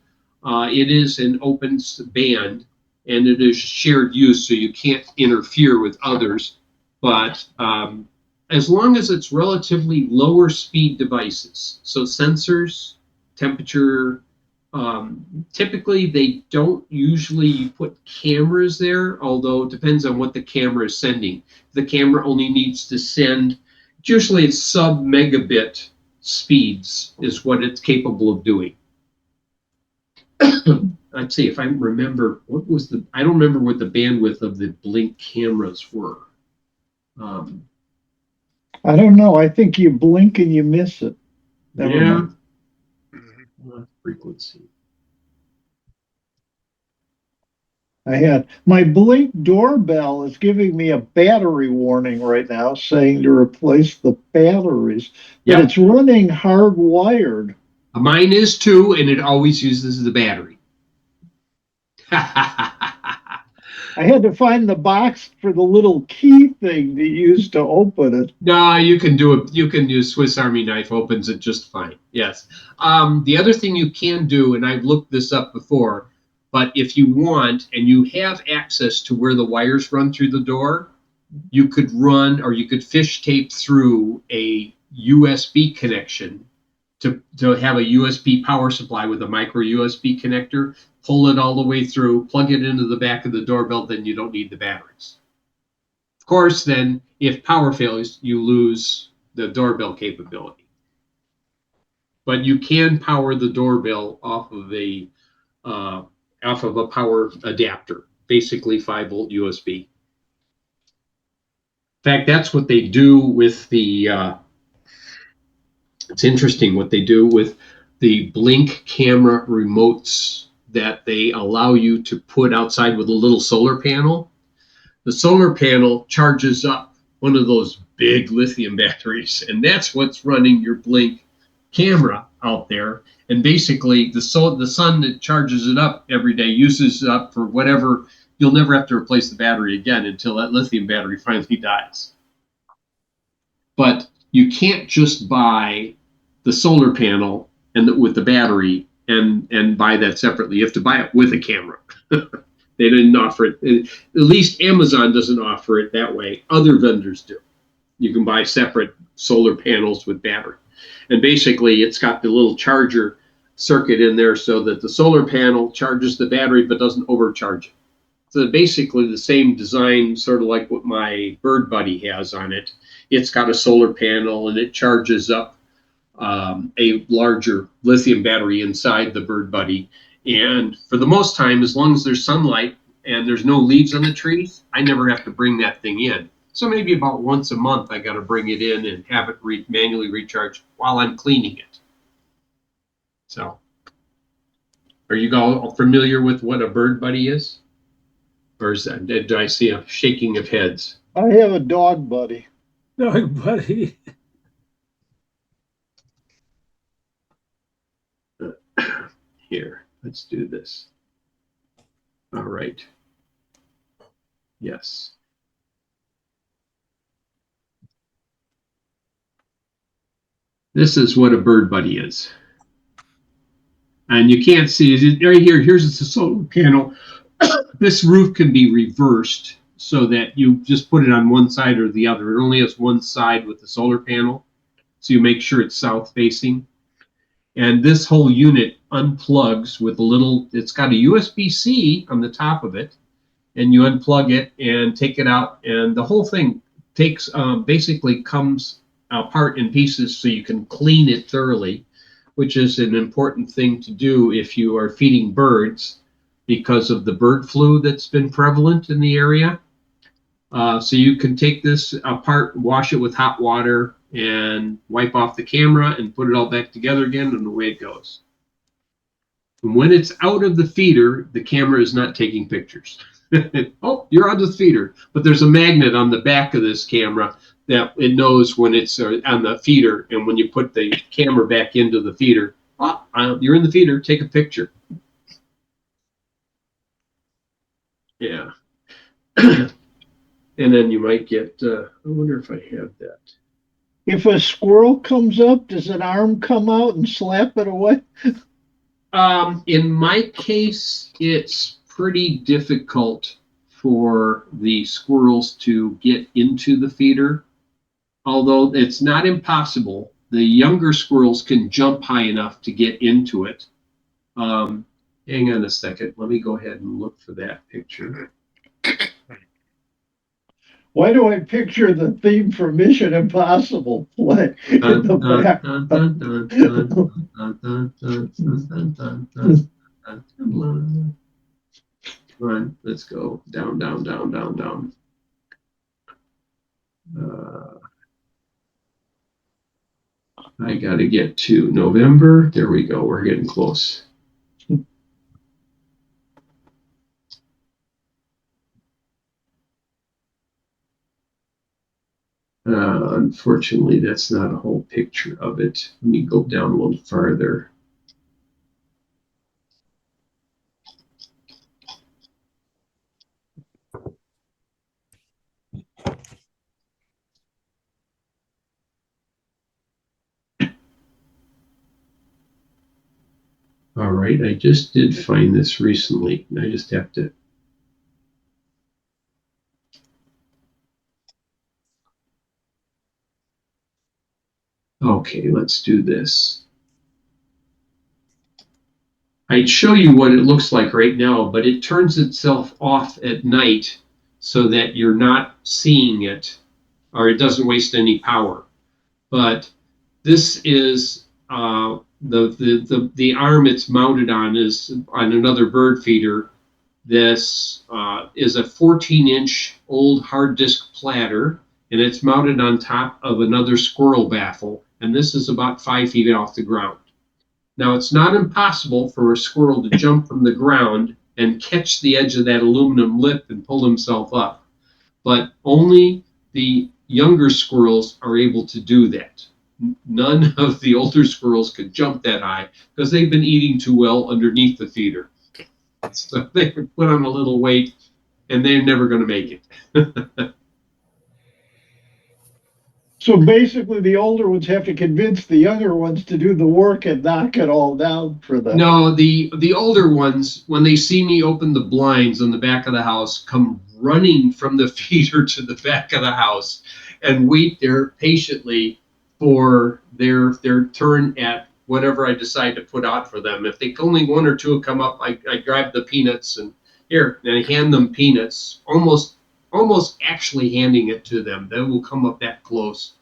It is an open band, and it is shared use, so you can't interfere with others. But as long as it's relatively lower speed devices, so sensors, temperature, typically they don't usually put cameras there, although it depends on what the camera is sending. The camera only needs to send, usually it's sub-megabit speeds is what it's capable of doing. Let's see if I remember, I don't remember what the bandwidth of the Blink cameras were. I don't know. I think you blink and you miss it. Never mind. Frequency. I had my Blink doorbell is giving me a battery warning right now, saying to replace the batteries, but Yep. it's running hardwired. Mine is too, and it always uses the battery. I had to find the box for the little key thing to use to open it. No, you can do it. You can use Swiss Army knife, opens it just fine. Yes. The other thing you can do, and I've looked this up before, but if you want and you have access to where the wires run through the door, you could run or you could fish tape through a USB connection to have a USB power supply with a micro USB connector, pull it all the way through, plug it into the back of the doorbell, then you don't need the batteries. Of course, then if power fails, you lose the doorbell capability. But you can power the doorbell off of a power adapter, basically 5-volt USB. In fact, that's what they do with the. It's interesting what they do with the Blink camera remotes that they allow you to put outside with a little solar panel. The solar panel charges up one of those big lithium batteries, and that's what's running your Blink camera out there. And basically, the sun that charges it up every day uses it up for whatever. You'll never have to replace the battery again until that lithium battery finally dies. But you can't just buy the solar panel and with the battery and buy that separately. You have to buy it with a camera. They didn't offer it. At least Amazon doesn't offer it that way. Other vendors do. You can buy separate solar panels with battery. And basically, it's got the little charger circuit in there so that the solar panel charges the battery but doesn't overcharge it. So basically the same design, sort of like what my Bird Buddy has on it. It's got a solar panel and it charges up a larger lithium battery inside the Bird Buddy. And for the most time, as long as there's sunlight and there's no leaves on the trees, I never have to bring that thing in. So maybe about once a month, I got to bring it in and have it manually recharged while I'm cleaning it. So, are you all familiar with what a Bird Buddy is? Or is that, did I see a shaking of heads? I have a dog buddy. Dog Buddy. Here, let's do this. All right. Yes. This is what a Bird Buddy is. And you can't see it right here. Here's the solar panel. This roof can be reversed so that you just put it on one side or the other. It only has one side with the solar panel. So you make sure it's south facing. And this whole unit unplugs with a little, it's got a USB-C on the top of it. And you unplug it and take it out. And the whole thing takes, basically comes apart in pieces so you can clean it thoroughly, which is an important thing to do if you are feeding birds because of the bird flu that's been prevalent in the area. So you can take this apart, wash it with hot water, and wipe off the camera and put it all back together again, and away it goes. And when it's out of the feeder, the camera is not taking pictures. Oh, you're out of the feeder. But there's a magnet on the back of this camera that it knows when it's on the feeder, and when you put the camera back into the feeder, you're in the feeder, take a picture. Yeah. And then you might get, I wonder if I have that. If a squirrel comes up, does an arm come out and slap it away? In my case, it's pretty difficult for the squirrels to get into the feeder, although it's not impossible. The younger squirrels can jump high enough to get into it. Hang on a second. Let me go ahead and look for that picture. Why do I picture the theme for Mission Impossible play in the back? All right, let's go down, down, down, down, down. I got to get to November. There we go. We're getting close. Unfortunately, that's not a whole picture of it. Let me go down a little farther. All right, I just did find this recently. I just have to. Okay, let's do this. I'd show you what it looks like right now, but it turns itself off at night so that you're not seeing it, or it doesn't waste any power. But this is the arm it's mounted on is on another bird feeder. This is a 14-inch old hard disk platter, and it's mounted on top of another squirrel baffle. And this is about 5 feet off the ground. Now, it's not impossible for a squirrel to jump from the ground and catch the edge of that aluminum lip and pull himself up, but only the younger squirrels are able to do that. None of the older squirrels could jump that high because they've been eating too well underneath the feeder. So they were put on a little weight and they're never going to make it. So basically, the older ones have to convince the younger ones to do the work and knock it all down for them. No, the older ones, when they see me open the blinds on the back of the house, come running from the feeder to the back of the house and wait there patiently for their turn at whatever I decide to put out for them. If they only one or two come up, I grab the peanuts and here, and I hand them peanuts, almost actually handing it to them. They will come up that close.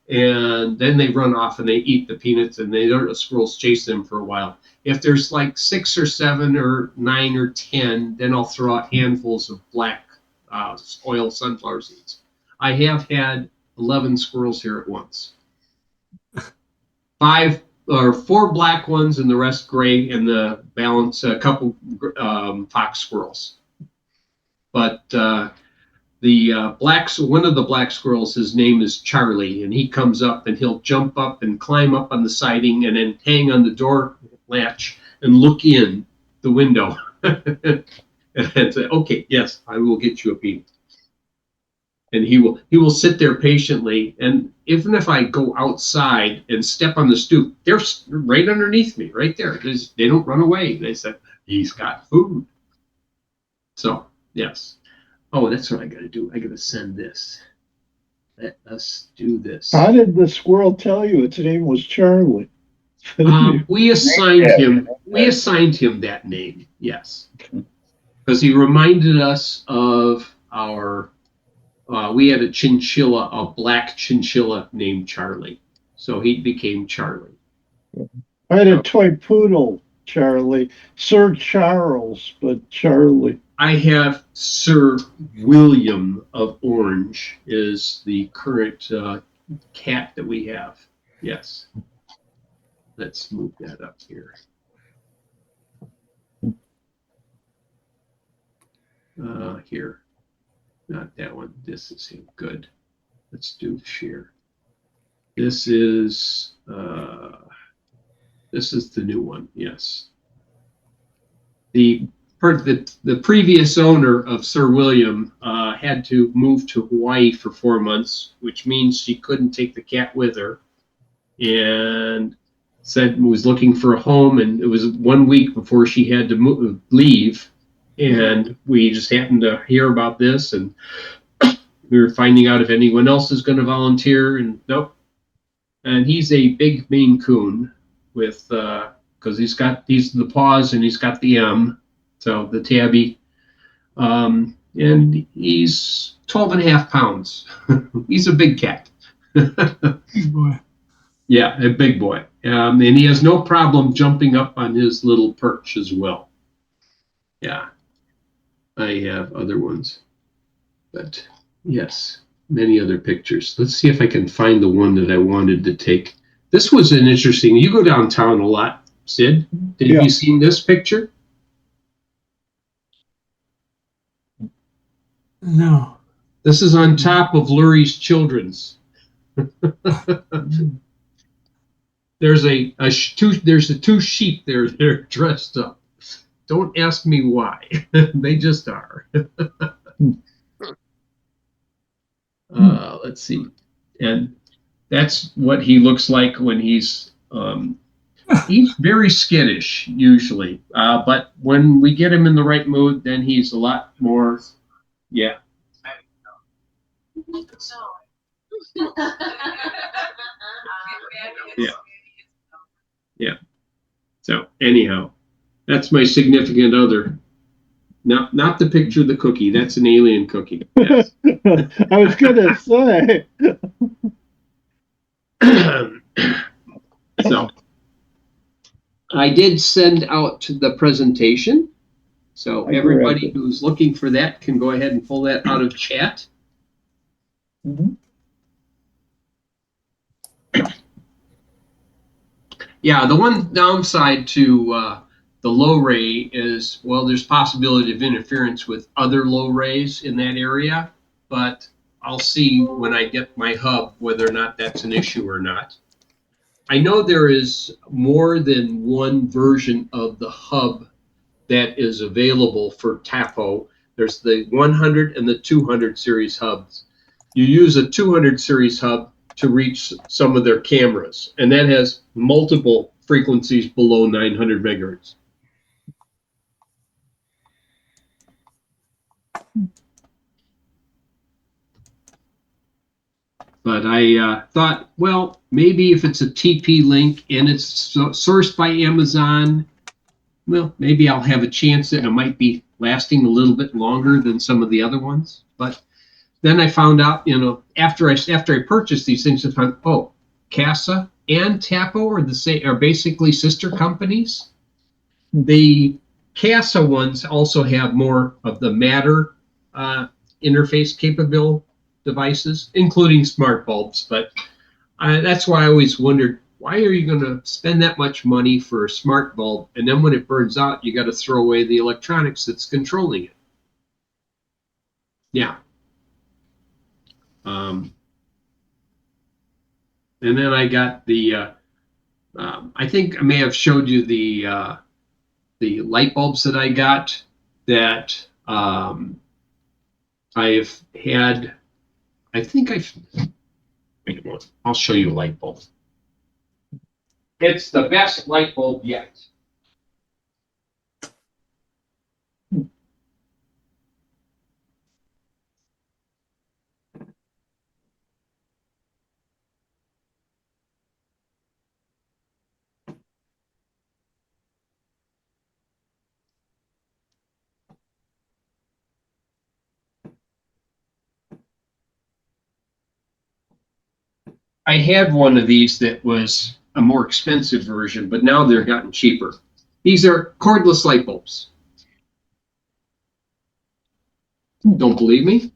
And then they run off and they eat the peanuts, and the squirrels chase them for a while. If there's like 6 or 7 or 9 or 10, then I'll throw out handfuls of black oil sunflower seeds. I have had 11 squirrels here at once. 5 or 4 black ones and the rest gray, and the balance a couple fox squirrels. But one of the black squirrels, his name is Charlie, and he comes up and he'll jump up and climb up on the siding and then hang on the door latch and look in the window and say, "Okay, yes, I will get you a peanut." And he will sit there patiently. And even if I go outside and step on the stoop, they're right underneath me, right there. They don't run away. They said, "He's got food." So yes. Oh, that's what I got to do. I got to send this. Let us do this. How did the squirrel tell you its name was Charlie? We assigned him. We assigned him that name. Yes, because he reminded us of our. We had a chinchilla, a black chinchilla named Charlie, so he became Charlie. I had a toy poodle, Charlie. Sir Charles, but Charlie. I have Sir William of Orange is the current cat that we have. Yes. Let's move that up here. Here. Not that one. This is him. Good. Let's do share. This is the new one. Yes. The previous owner of Sir William had to move to Hawaii for 4 months, which means she couldn't take the cat with her, and said was looking for a home. And it was 1 week before she had to leave, and we just happened to hear about this, and we were finding out if anyone else is going to volunteer, and nope. And he's a big Maine Coon with because he's got the paws and he's got the M. So the tabby, and he's 12 and a half pounds. He's a big cat. Big boy. Yeah, a big boy. And he has no problem jumping up on his little perch as well. Yeah, I have other ones, but yes, many other pictures. Let's see if I can find the one that I wanted to take. This was an interesting. You go downtown a lot, Sid. Have you seen this picture? No. This is on top of Lurie's Children's. There's two sheep there. They're dressed up. Don't ask me why. They just are. Let's see. And that's what he looks like when he's He's very skittish usually, but when we get him in the right mood, then he's a lot more. Yeah. Yeah. Yeah. So anyhow, that's my significant other. Not the picture of the cookie. That's an alien cookie. Yes. I was gonna say. So I did send out the presentation. So I everybody grabbed it. who's looking for that can go ahead and pull that out of chat. Mhm. Yeah, the one downside to the low ray is, well, there's possibility of interference with other low rays in that area, but I'll see when I get my hub whether or not that's an issue or not. I know there is more than one version of the hub that is available for Tapo. There's the 100 and the 200 series hubs. You use a 200 series hub to reach some of their cameras, and that has multiple frequencies below 900 megahertz. But I thought, well, maybe if it's a TP link and it's sourced by Amazon, well, maybe I'll have a chance that it might be lasting a little bit longer than some of the other ones. But then I found out, after I purchased these things, I found, oh, Casa and Tapo are basically sister companies. The Casa ones also have more of the Matter interface capable devices, including smart bulbs. But that's why I always wondered, why are you going to spend that much money for a smart bulb, and then when it burns out, you got to throw away the electronics that's controlling it? Yeah. And then I got the. I think I may have showed you the light bulbs that I got that I've had. I think I've. Wait a moment. I'll show you a light bulb. It's the best light bulb yet. I had one of these that was a more expensive version, but now they're gotten cheaper. These are cordless light bulbs. Don't believe me?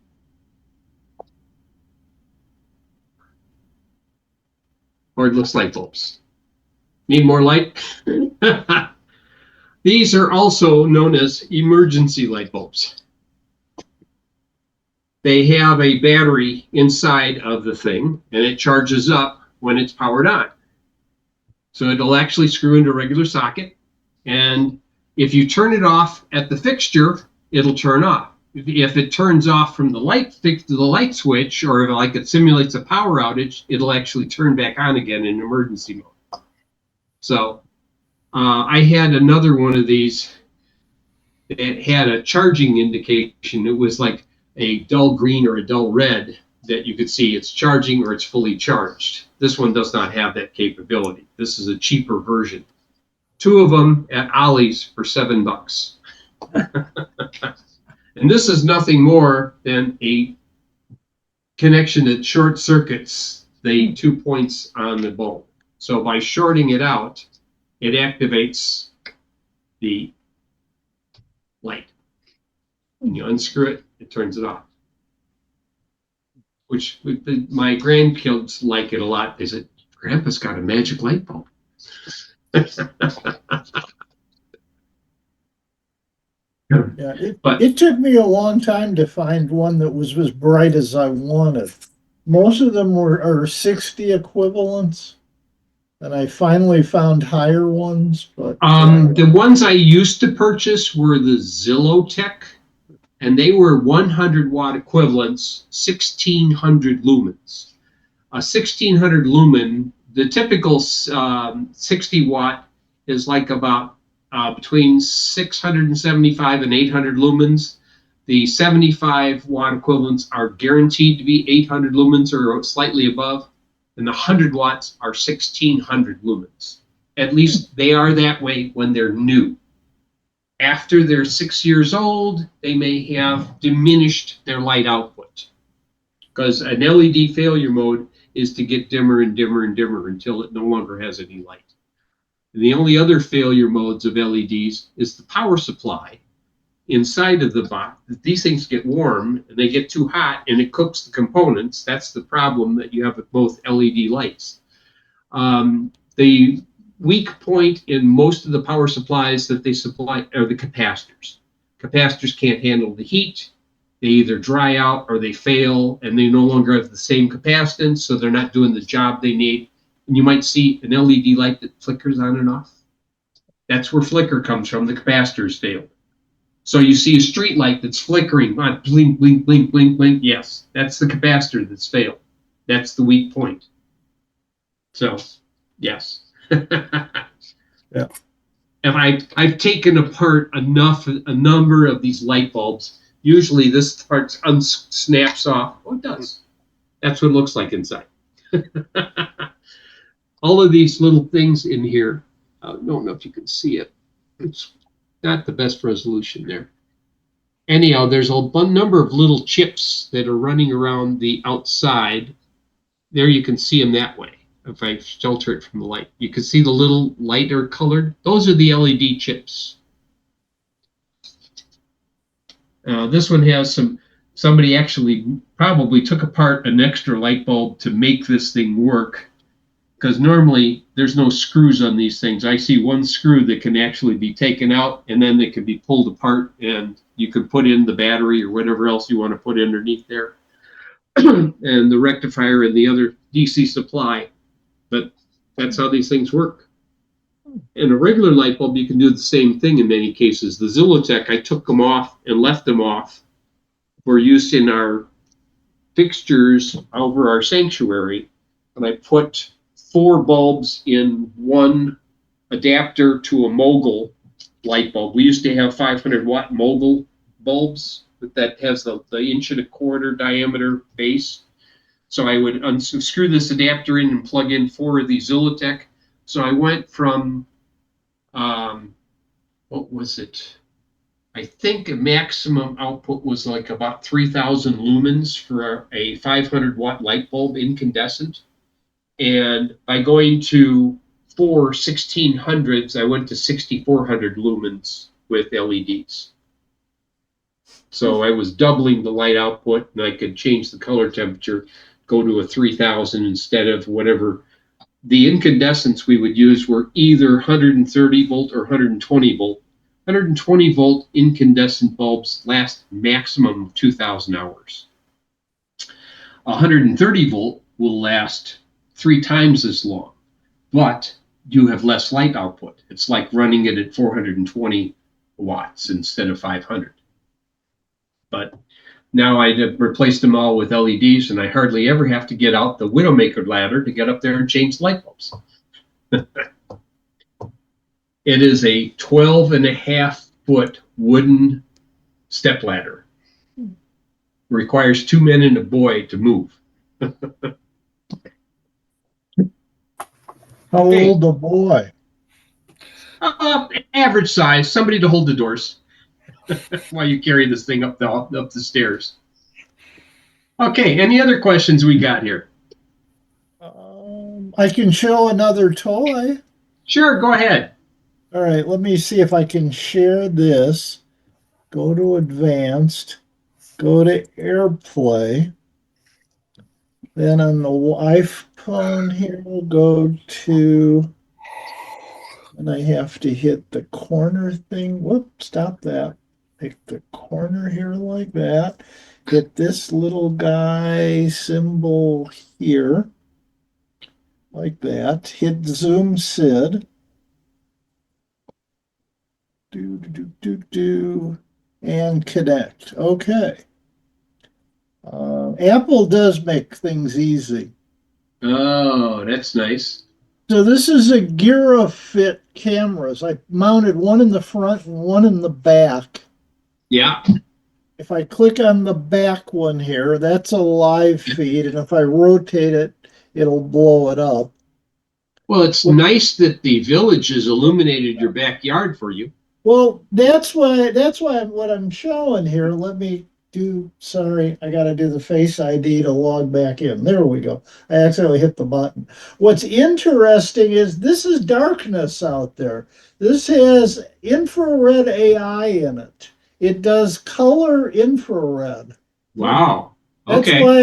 Cordless light bulbs. Need more light? These are also known as emergency light bulbs. They have a battery inside of the thing, and it charges up when it's powered on. So it'll actually screw into a regular socket, and if you turn it off at the fixture, it'll turn off. If it turns off from the light switch, or if like it simulates a power outage, it'll actually turn back on again in emergency mode. So I had another one of these that had a charging indication. It was like a dull green or a dull red that you could see it's charging or it's fully charged. This one does not have that capability. This is a cheaper version. 2 of them at Ollie's for $7. And this is nothing more than a connection that short circuits the 2 points on the bulb. So by shorting it out, it activates the light. When you unscrew it, it turns it off. Which my grandkids like it a lot. They said, Grandpa's got a magic light bulb. Yeah, it took me a long time to find one that was as bright as I wanted. Most of them are 60 equivalents, and I finally found higher ones. But the ones I used to purchase were the Zillotech, and they were 100 watt equivalents, 1600 lumens. A 1600 lumen the typical 60 watt is like about between 675 and 800 lumens. The 75 watt equivalents are guaranteed to be 800 lumens or slightly above, and the 100 watts are 1600 lumens. At least they are that way when they're new. After they're 6 years old, they may have diminished their light output, because an LED failure mode is to get dimmer and dimmer and dimmer until it no longer has any light. And the only other failure modes of LEDs is the power supply inside of the box. These things get warm and they get too hot and it cooks the components. That's the problem that you have with both LED lights. The weak point in most of the power supplies that they supply are the capacitors. Capacitors can't handle the heat. They either dry out or they fail, and they no longer have the same capacitance, so they're not doing the job they need. And you might see an LED light that flickers on and off. That's where flicker comes from. The capacitors failed. So you see a street light that's flickering, blink, blink, blink, blink, blink. Yes, that's the capacitor that's failed. That's the weak point. So, yes. Yeah. And I've taken apart a number of these light bulbs. Usually this part snaps off. Oh, it does. That's what it looks like inside. All of these little things in here, I don't know if you can see it. It's not the best resolution there. Anyhow, there's a number of little chips that are running around the outside. There you can see them that way. If I shelter it from the light, you can see the little lighter colored. Those are the LED chips. This one has somebody actually probably took apart an extra light bulb to make this thing work, because normally there's no screws on these things. I see one screw that can actually be taken out and then it can be pulled apart and you can put in the battery or whatever else you want to put underneath there. And the rectifier and the other DC supply. But that's how these things work. In a regular light bulb, you can do the same thing in many cases. The Zillotech, I took them off and left them off for use in our fixtures over our sanctuary. And I put 4 bulbs in one adapter to a mogul light bulb. We used to have 500 watt mogul bulbs that has the 1.25 inch diameter base. So I would unscrew this adapter in and plug in 4 of these Zillotech. So I went from, what was it? I think a maximum output was like about 3,000 lumens for a 500 watt light bulb incandescent. And by going to 4 1600s, I went to 6,400 lumens with LEDs. So I was doubling the light output, and I could change the color temperature, go to a 3,000 instead of whatever. The incandescents we would use were either 130 volt or 120 volt. 120 volt incandescent bulbs last maximum of 2,000 hours. 130 volt will last 3 times as long, but you have less light output. It's like running it at 420 watts instead of 500. But now I replaced them all with LEDs, and I hardly ever have to get out the Widowmaker ladder to get up there and change light bulbs. It is a 12.5-foot wooden step ladder. It requires 2 men and a boy to move. How old a boy? Average size, somebody to hold the doors while you carry this thing up the stairs. Okay, any other questions we got here? I can show another toy. Sure, go ahead. All right, let me see if I can share this. Go to advanced, go to AirPlay. Then on the iPhone here, we'll go to, and I have to hit the corner thing. Whoop, stop that. Pick the corner here like that. Hit this little guy symbol here, like that. Hit Zoom SID. And connect. Okay. Apple does make things easy. Oh, that's nice. So this is a Gira Fit cameras. I mounted one in the front and one in the back. Yeah. If I click on the back one here, that's a live feed, and if I rotate it, it'll blow it up. Well, it's nice that the village has illuminated your backyard for you. Well, that's why what I'm showing here. Let me do, sorry, I gotta do the Face ID to log back in. There we go. I accidentally hit the button. What's interesting is this is darkness out there. This has infrared AI in it. It does color infrared. Wow. That's Okay. why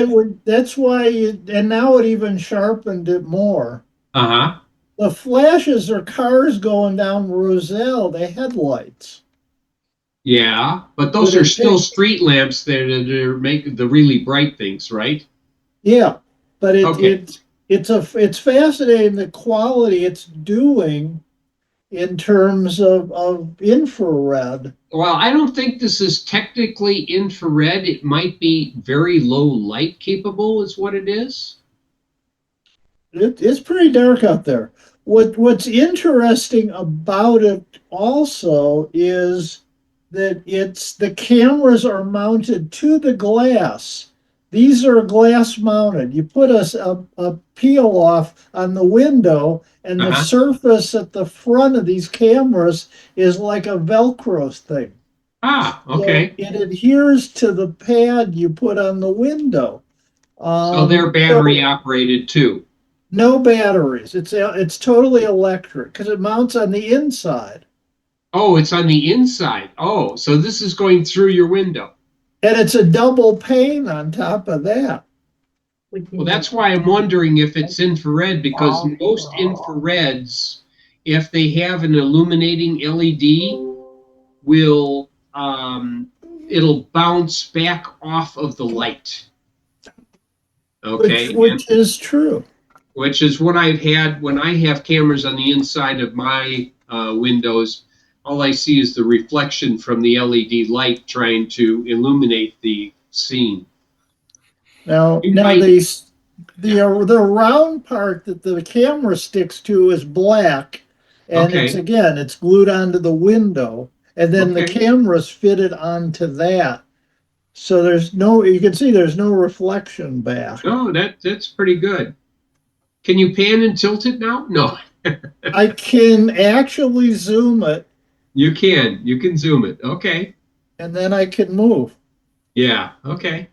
and now it even sharpened it more. Uh-huh. The flashes are cars going down Roselle, the headlights. Yeah, but But those are it still picked, street lamps that are making the really bright things, right? yeah, but Okay. it's fascinating the quality it's doing in terms of infrared. Well, I don't think this is technically infrared. It might be very low light capable, is what it is. It's pretty dark out there. What's interesting about it also is that it's the cameras are mounted to the glass. These are glass mounted. You put a peel off on the window, and the Uh-huh. surface at the front of these cameras is like a Velcro thing. Ah, So okay. it adheres to the pad you put on the window. So they're battery So operated too. no batteries. It's totally electric because it mounts on the inside, Oh, it's on the inside. Oh, so this is going through your window. and it's a double pane on top of that. Well, that's why I'm wondering if it's infrared because most infrareds, if they have an illuminating LED, will it'll bounce back off of the light. which Okay, and which is true. which is what I've had when I have cameras on the inside of my windows. All I see is the reflection from the LED light trying to illuminate the scene. Now, You now might, yeah. the round part that the camera sticks to is black, and Okay, it's glued onto the window, and then the okay. camera's fitted onto that. So you can see there's no reflection back. No, that's pretty good. Can you pan and tilt it now? No, I can actually zoom it, you can. You can zoom it. Okay. and then I can move. Yeah. Okay.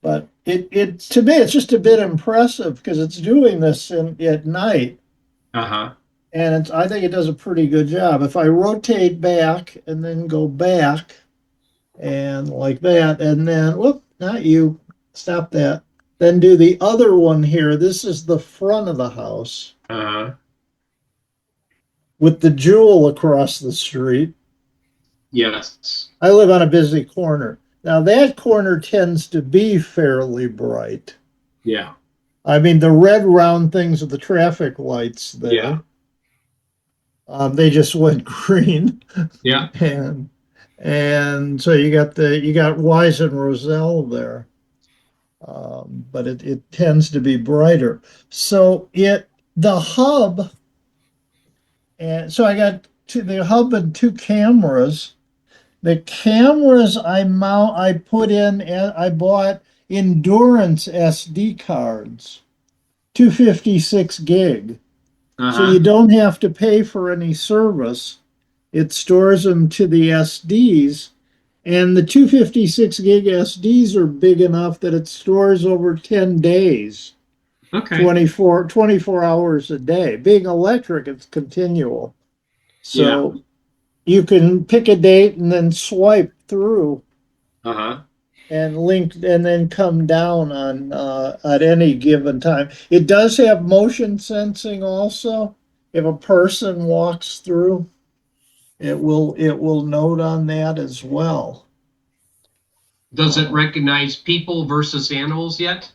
But it to me it's just a bit impressive because it's doing this at night, Uh huh. and I think it does a pretty good job. If I rotate back and then go back and like that, and then whoop, not you, stop that. Then do the other one here. This is the front of the house Uh huh. with the jewel across the street. Yes. I live on a busy corner. Now that corner tends to be fairly bright. Yeah. I mean, the red round things are the traffic lights Yeah. there. They just went green, Yeah. and so you got Wise and Roselle there, but it tends to be brighter. So the hub, and so I got the hub and two cameras. The cameras I put in, I bought endurance SD cards, 256 gig. Uh So you huh. don't have to pay for any service. It stores them to the SDs, and the 256 gig SDs are big enough that it stores over 10 days, Okay. 24 hours a day. Being electric, it's continual. Yeah. So you can pick a date and then swipe through Uh huh. and link and then come down on at any given time. It does have motion sensing also. If a person walks through, it will note on that as well. Does it Um, recognize people versus animals yet?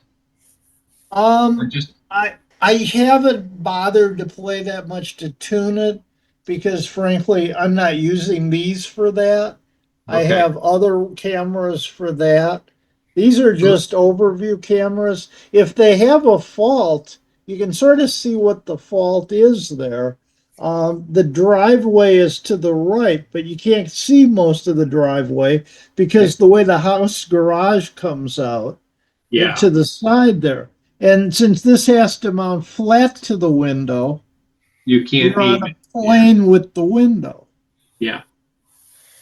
Or um, just I haven't bothered to play that much to tune it because frankly, I'm not using these for that. I Okay. have other cameras for that. These are just overview cameras. If they have a fault, you can sort of see what the fault is there. The driveway is to the right, but you can't see most of the driveway because the way the house garage comes out Yeah, to the side there. And since this has to mount flat to the window, you can't you're on aim a it. Yeah, plane with the window yeah.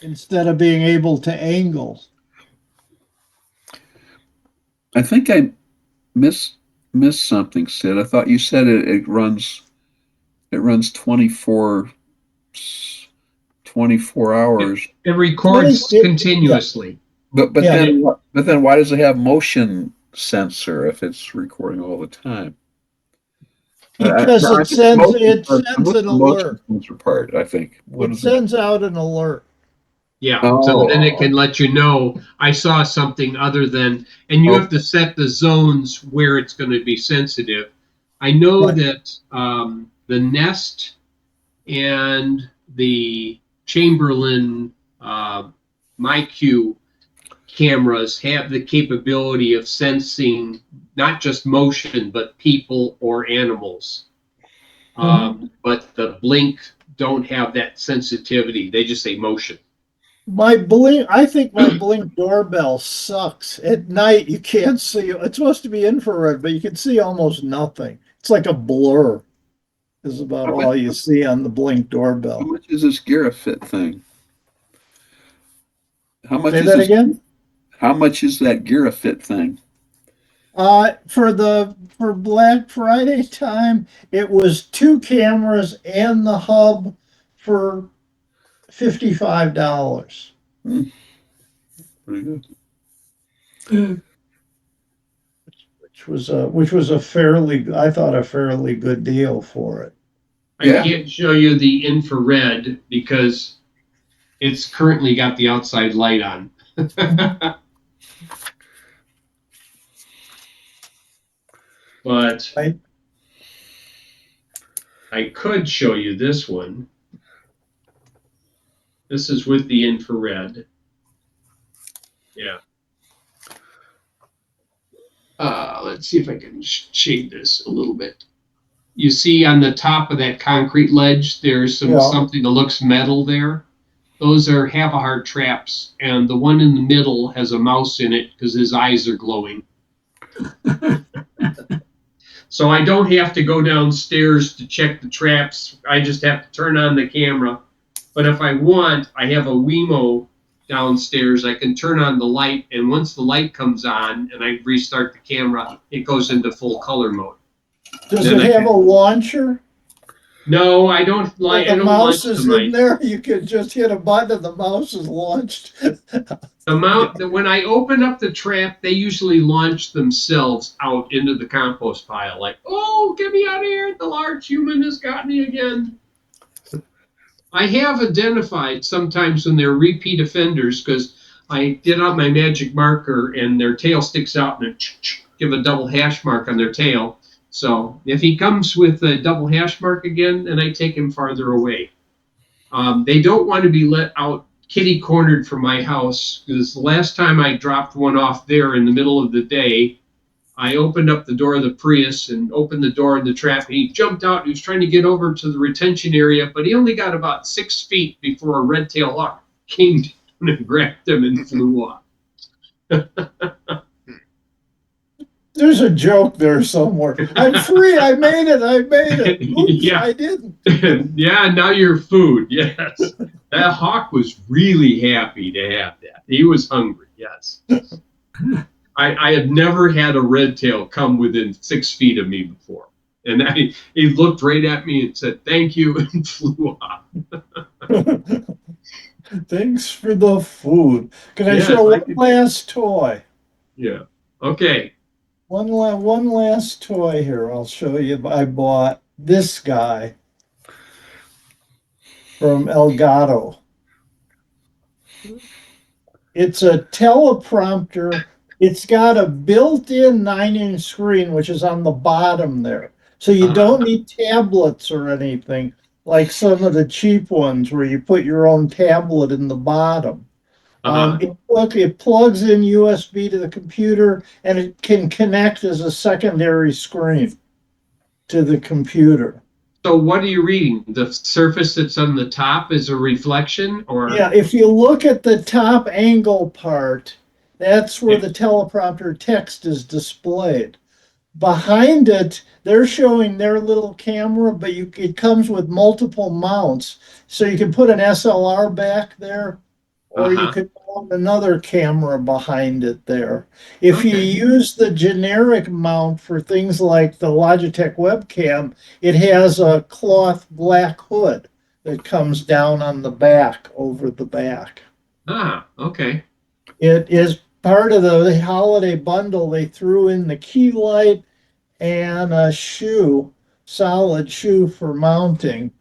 instead of being able to angle. I think I missed missed something, Sid. I thought you said it runs 24 hours. It 20, records yeah, continuously. But yeah, then why does it have motion sensor if it's recording all the time? because I it missed sends motion, it I sends missed an the motion alert. sensor part, I think. What It is it? sends out an alert. Yeah. So then it Oh, can let you know I saw something other than, and you oh, have to set the zones where it's going to be sensitive. I know Right. that the Nest and the Chamberlain MyQ cameras have the capability of sensing not just motion, but people or animals. But the Blink don't have that sensitivity. They just say motion. I think my Blink doorbell sucks. At night, you can't see. It's supposed to be infrared, but you can see almost nothing. It's like a blur, is about how much, all you see on the Blink how doorbell. much is this Garafit thing? How much Say is that this? again. How much is that Garafit thing? For Black Friday time, it was two cameras and the hub for $55. Hmm, pretty good. Which was a fairly, I thought, a fairly good deal for it. I Yeah. can't show you the infrared because it's currently got the outside light on. But Right? I could show you this one. This is with the infrared. Yeah. Let's see if I can shade this a little bit. You see on the top of that concrete ledge, there's Yeah. something that looks metal there. Those are have-a-heart traps, and the one in the middle has a mouse in it because his eyes are glowing. So I don't have to go downstairs to check the traps. I just have to turn on the camera. But if I want, I have a Wemo downstairs. I can turn on the light, and once the light comes on and I restart the camera, it goes into full color mode. Does Then it I have a can. launcher? No, I don't When like. the I don't mouse launch the is in mice. there, you can just hit a button and the mouse is launched. When I open up the trap, they usually launch themselves out into the compost pile. Like, oh, get me out of here! The large human has got me again. I have identified sometimes when they're repeat offenders because I get out my magic marker and their tail sticks out and give a double hash mark on their tail. So if he comes with a double hash mark again, then I take him farther away. They don't want to be let out kitty cornered from my house because the last time I dropped one off there in the middle of the day, I opened up the door of the Prius and opened the door in the trap, and he jumped out. He was trying to get over to the retention area, but he only got about 6 feet before a red-tailed hawk came down and grabbed him and flew off. There's a joke there somewhere. I'm free. I made it. I made it. Oops, Yeah, I didn't. yeah. Now you're food. Yes, that hawk was really happy to have that. He was hungry. Yes. I had never had a red tail come within 6 feet of me before. And he looked right at me and said, thank you, and flew off. Thanks for the food. Can I Yes, show I one could. last toy? Yeah. Okay. One last toy here. I'll show you. I bought this guy from Elgato. It's a teleprompter. It's got a built-in 9-inch screen, which is on the bottom there. So you Uh, don't need tablets or anything like some of the cheap ones where you put your own tablet in the bottom. Uh-huh. It plugs in USB to the computer and it can connect as a secondary screen to the computer. So what are you reading? The surface that's on the top is a reflection, or Yeah, if you look at the top angle part, that's where yeah. the teleprompter text is displayed. Behind it, they're showing their little camera, but it comes with multiple mounts. So you can put an SLR back there, or you Uh-huh. could mount another camera behind it there. If you Okay. use the generic mount for things like the Logitech webcam, it has a cloth black hood that comes down on the back, over the back. Ah, okay. It is part of the holiday bundle. They threw in the key light and a shoe, solid shoe for mounting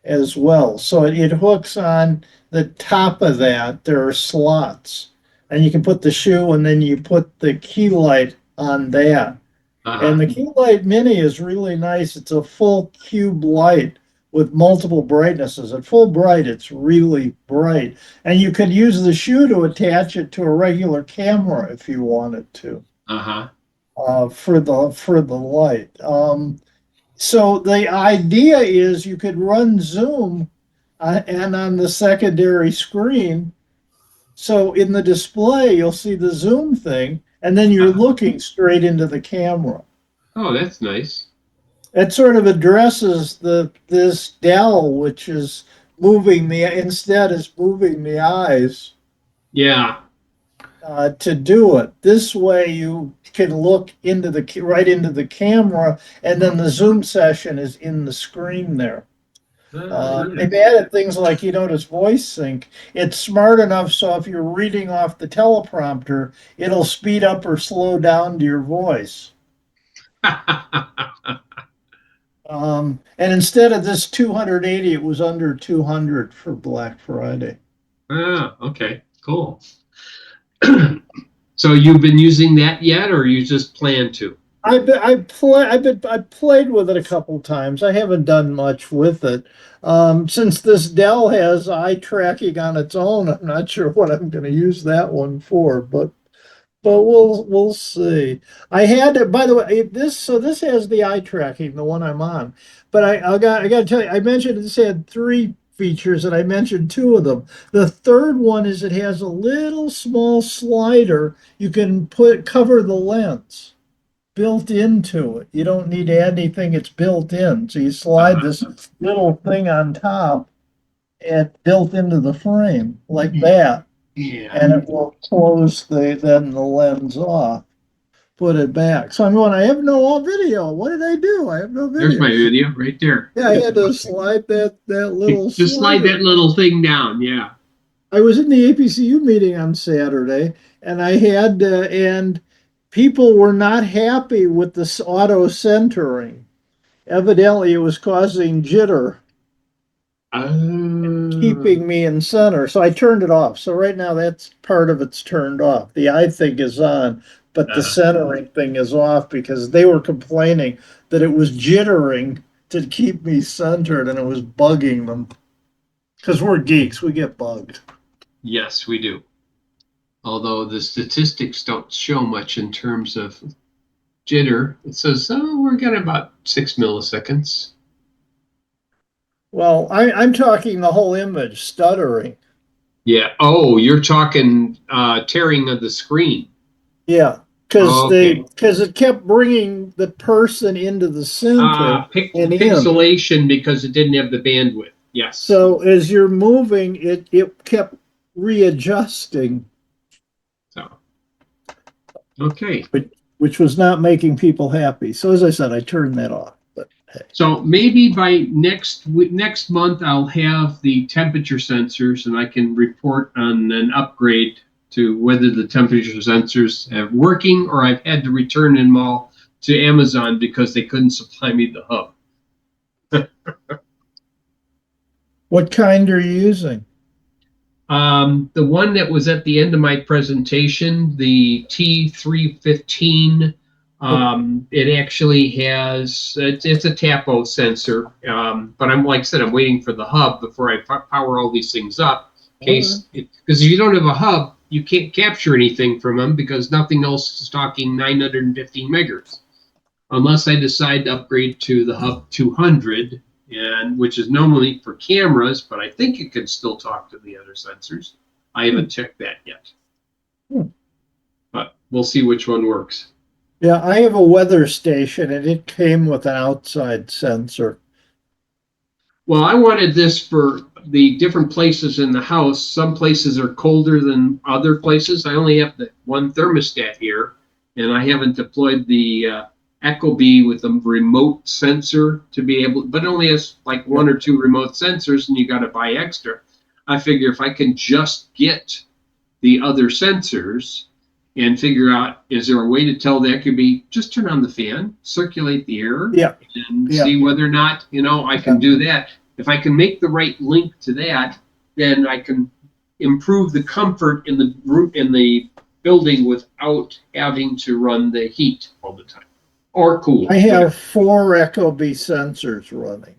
as well. So it hooks on the top of that. There are slots, and you can put the shoe and then you put the key light on that. And Uh-huh. the key light mini is really nice. It's a full cube light with multiple brightnesses. At full bright, it's really bright. And you could use the shoe to attach it to a regular camera if you wanted to, Uh-huh. for the light. So the idea is you could run Zoom and on the secondary screen. So in the display, you'll see the Zoom thing, and then you're Uh-huh. looking straight into the camera. Oh, that's nice. It sort of addresses this Dell, which is instead is moving the eyes Yeah. to do it. This way, you can look into right into the camera, and then the Zoom session is in the screen there. They've Yes. added things like, notice voice sync. It's smart enough so if you're reading off the teleprompter, it'll speed up or slow down to your voice. And instead of this 280, it was under 200 for Black Friday. Ah, okay. Cool. So you've been using that yet, or you just plan to? I played with it a couple times. I haven't done much with it. Since this Dell has eye tracking on its own, I'm not sure what I'm going to use that one for, but we'll see. I had it, by the way, this has the eye tracking, the one I'm on. But I got to tell you, I mentioned this had three features, and I mentioned two of them. The third one is it has a little small slider you can cover the lens built into it. You don't need to add anything, it's built in. So you slide Uh-huh. this little thing on top and built into the frame like that, Yeah. and it will close then the lens off, put it back. So I'm going, I have no video. What did I do? I have no There's video. my video right there. Yeah, I had to slide that little Just slide slider. that little thing down. Yeah. I was in the APCU meeting on Saturday, and and people were not happy with this auto centering. Evidently, it was causing jitter, Uh, keeping me in center. So I turned it off. So right now, that's part of it's turned off. The eye thing is on, but the uh, centering thing is off because they were complaining that it was jittering to keep me centered and it was bugging them. Because we're geeks, we get bugged. yes, we do. Although the statistics don't show much in terms of jitter. It says, oh, we're getting about 6 milliseconds. Well, I'm talking the whole image stuttering. Yeah. Oh, you're talking tearing of the screen. Yeah, Okay. because it kept bringing the person into the center and in. Pixelation because it didn't have the bandwidth. Yes. So as you're moving, it kept readjusting, So, okay. which was not making people happy. So as I said, I turned that off. But hey. So maybe by next month I'll have the temperature sensors and I can report on an upgrade to whether the temperature sensors are working or I've had to return them all to Amazon because they couldn't supply me the hub. What kind are you using? The one that was at the end of my presentation, the T315, it actually has, it's a Tapo sensor, but like I said, I'm waiting for the hub before I power all these things up. case, because if you don't have a hub, you can't capture anything from them because nothing else is talking 915 megahertz. Unless I decide to upgrade to the hub 200, and which is normally for cameras, but I think it can still talk to the other sensors. I haven't checked that yet. But we'll see which one works. Yeah, I have a weather station and it came with an outside sensor. Well, I wanted this for the different places in the house. Some places are colder than other places. I only have the one thermostat here, and I haven't deployed the Ecobee with a remote sensor to be able, but it only has like one or two remote sensors, and you got to buy extra. I figure if I can just get the other sensors and figure out, is there a way to tell the Ecobee, just turn on the fan, circulate the air, Yeah. and see whether or not, I can do that. If I can make the right link to that, then I can improve the comfort in the building without having to run the heat all the time or cool. I have 4 Ecobee sensors running.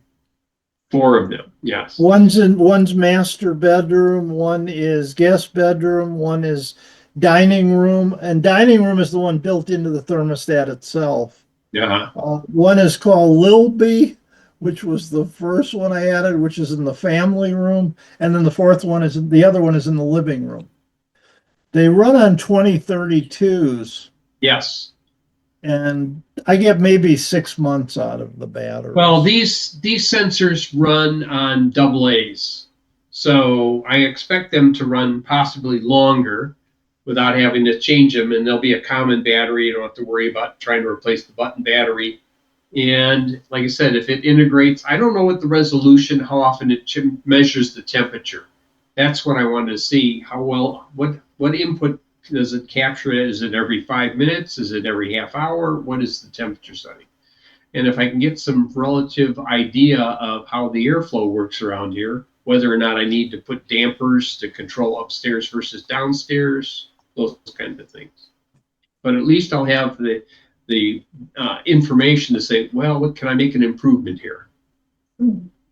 4 of them, yes. One's master bedroom, one is guest bedroom, one is dining room, and dining room is the one built into the thermostat itself. Yeah. One is called Lil B, which was the first one I added, which is in the family room, and then the other one is in the living room. They run on 2032s. Yes. And I get maybe 6 months out of the battery. Well, these sensors run on AA's, so I expect them to run possibly longer without having to change them, and there'll be a common battery. You don't have to worry about trying to replace the button battery. And like I said, if it integrates, I don't know what the resolution, how often it measures the temperature. That's what I wanted to see. How well, what input does it capture? Is it every 5 minutes? Is it every half hour? What is the temperature setting? And if I can get some relative idea of how the airflow works around here, whether or not I need to put dampers to control upstairs versus downstairs, those kinds of things. But at least I'll have the information to say, well, what can I make an improvement here?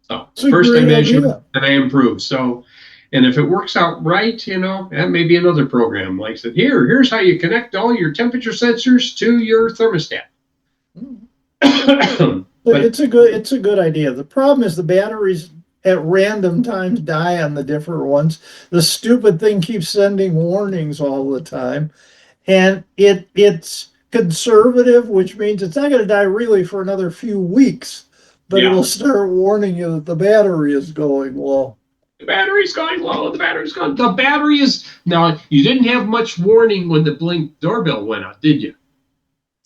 So first I measure and I improve. So, and if it works out right, that may be another program. Like I said, here's how you connect all your temperature sensors to your thermostat. But it's a good idea. The problem is the batteries at random times die on the different ones. The stupid thing keeps sending warnings all the time. And it's conservative, which means it's not going to die really for another few weeks, but it'll start warning you that the battery is going low. The battery's going low. The battery's gone. The battery is now. You didn't have much warning when the Blink doorbell went out, did you?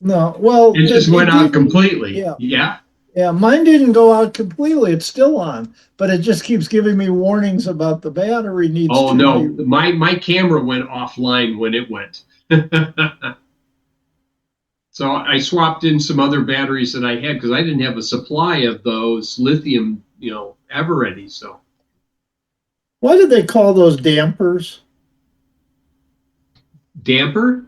No. Well, it just went out completely. Yeah. Yeah. Mine didn't go out completely. It's still on, but it just keeps giving me warnings about the battery needs. Oh no, my camera went offline when it went. So I swapped in some other batteries that I had because I didn't have a supply of those lithium, ever ready. So. Why did they call those dampers? Damper?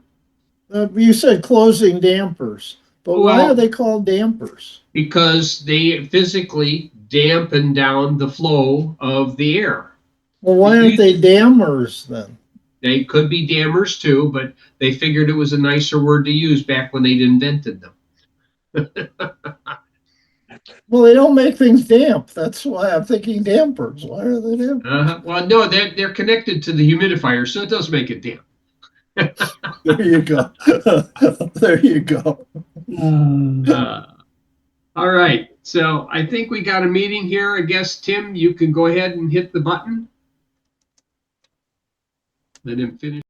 You said closing dampers, but why are they called dampers? Because they physically dampen down the flow of the air. Well, why aren't they dammers then? They could be dammers too, but they figured it was a nicer word to use back when they'd invented them. Well, they don't make things damp. That's why I'm thinking dampers. Why are they dampers? Well, no, they're connected to the humidifier, so it does make it damp. There you go. There you go. All right. So I think we got a meeting here. I guess, Tim, you can go ahead and hit the button. Let him finish.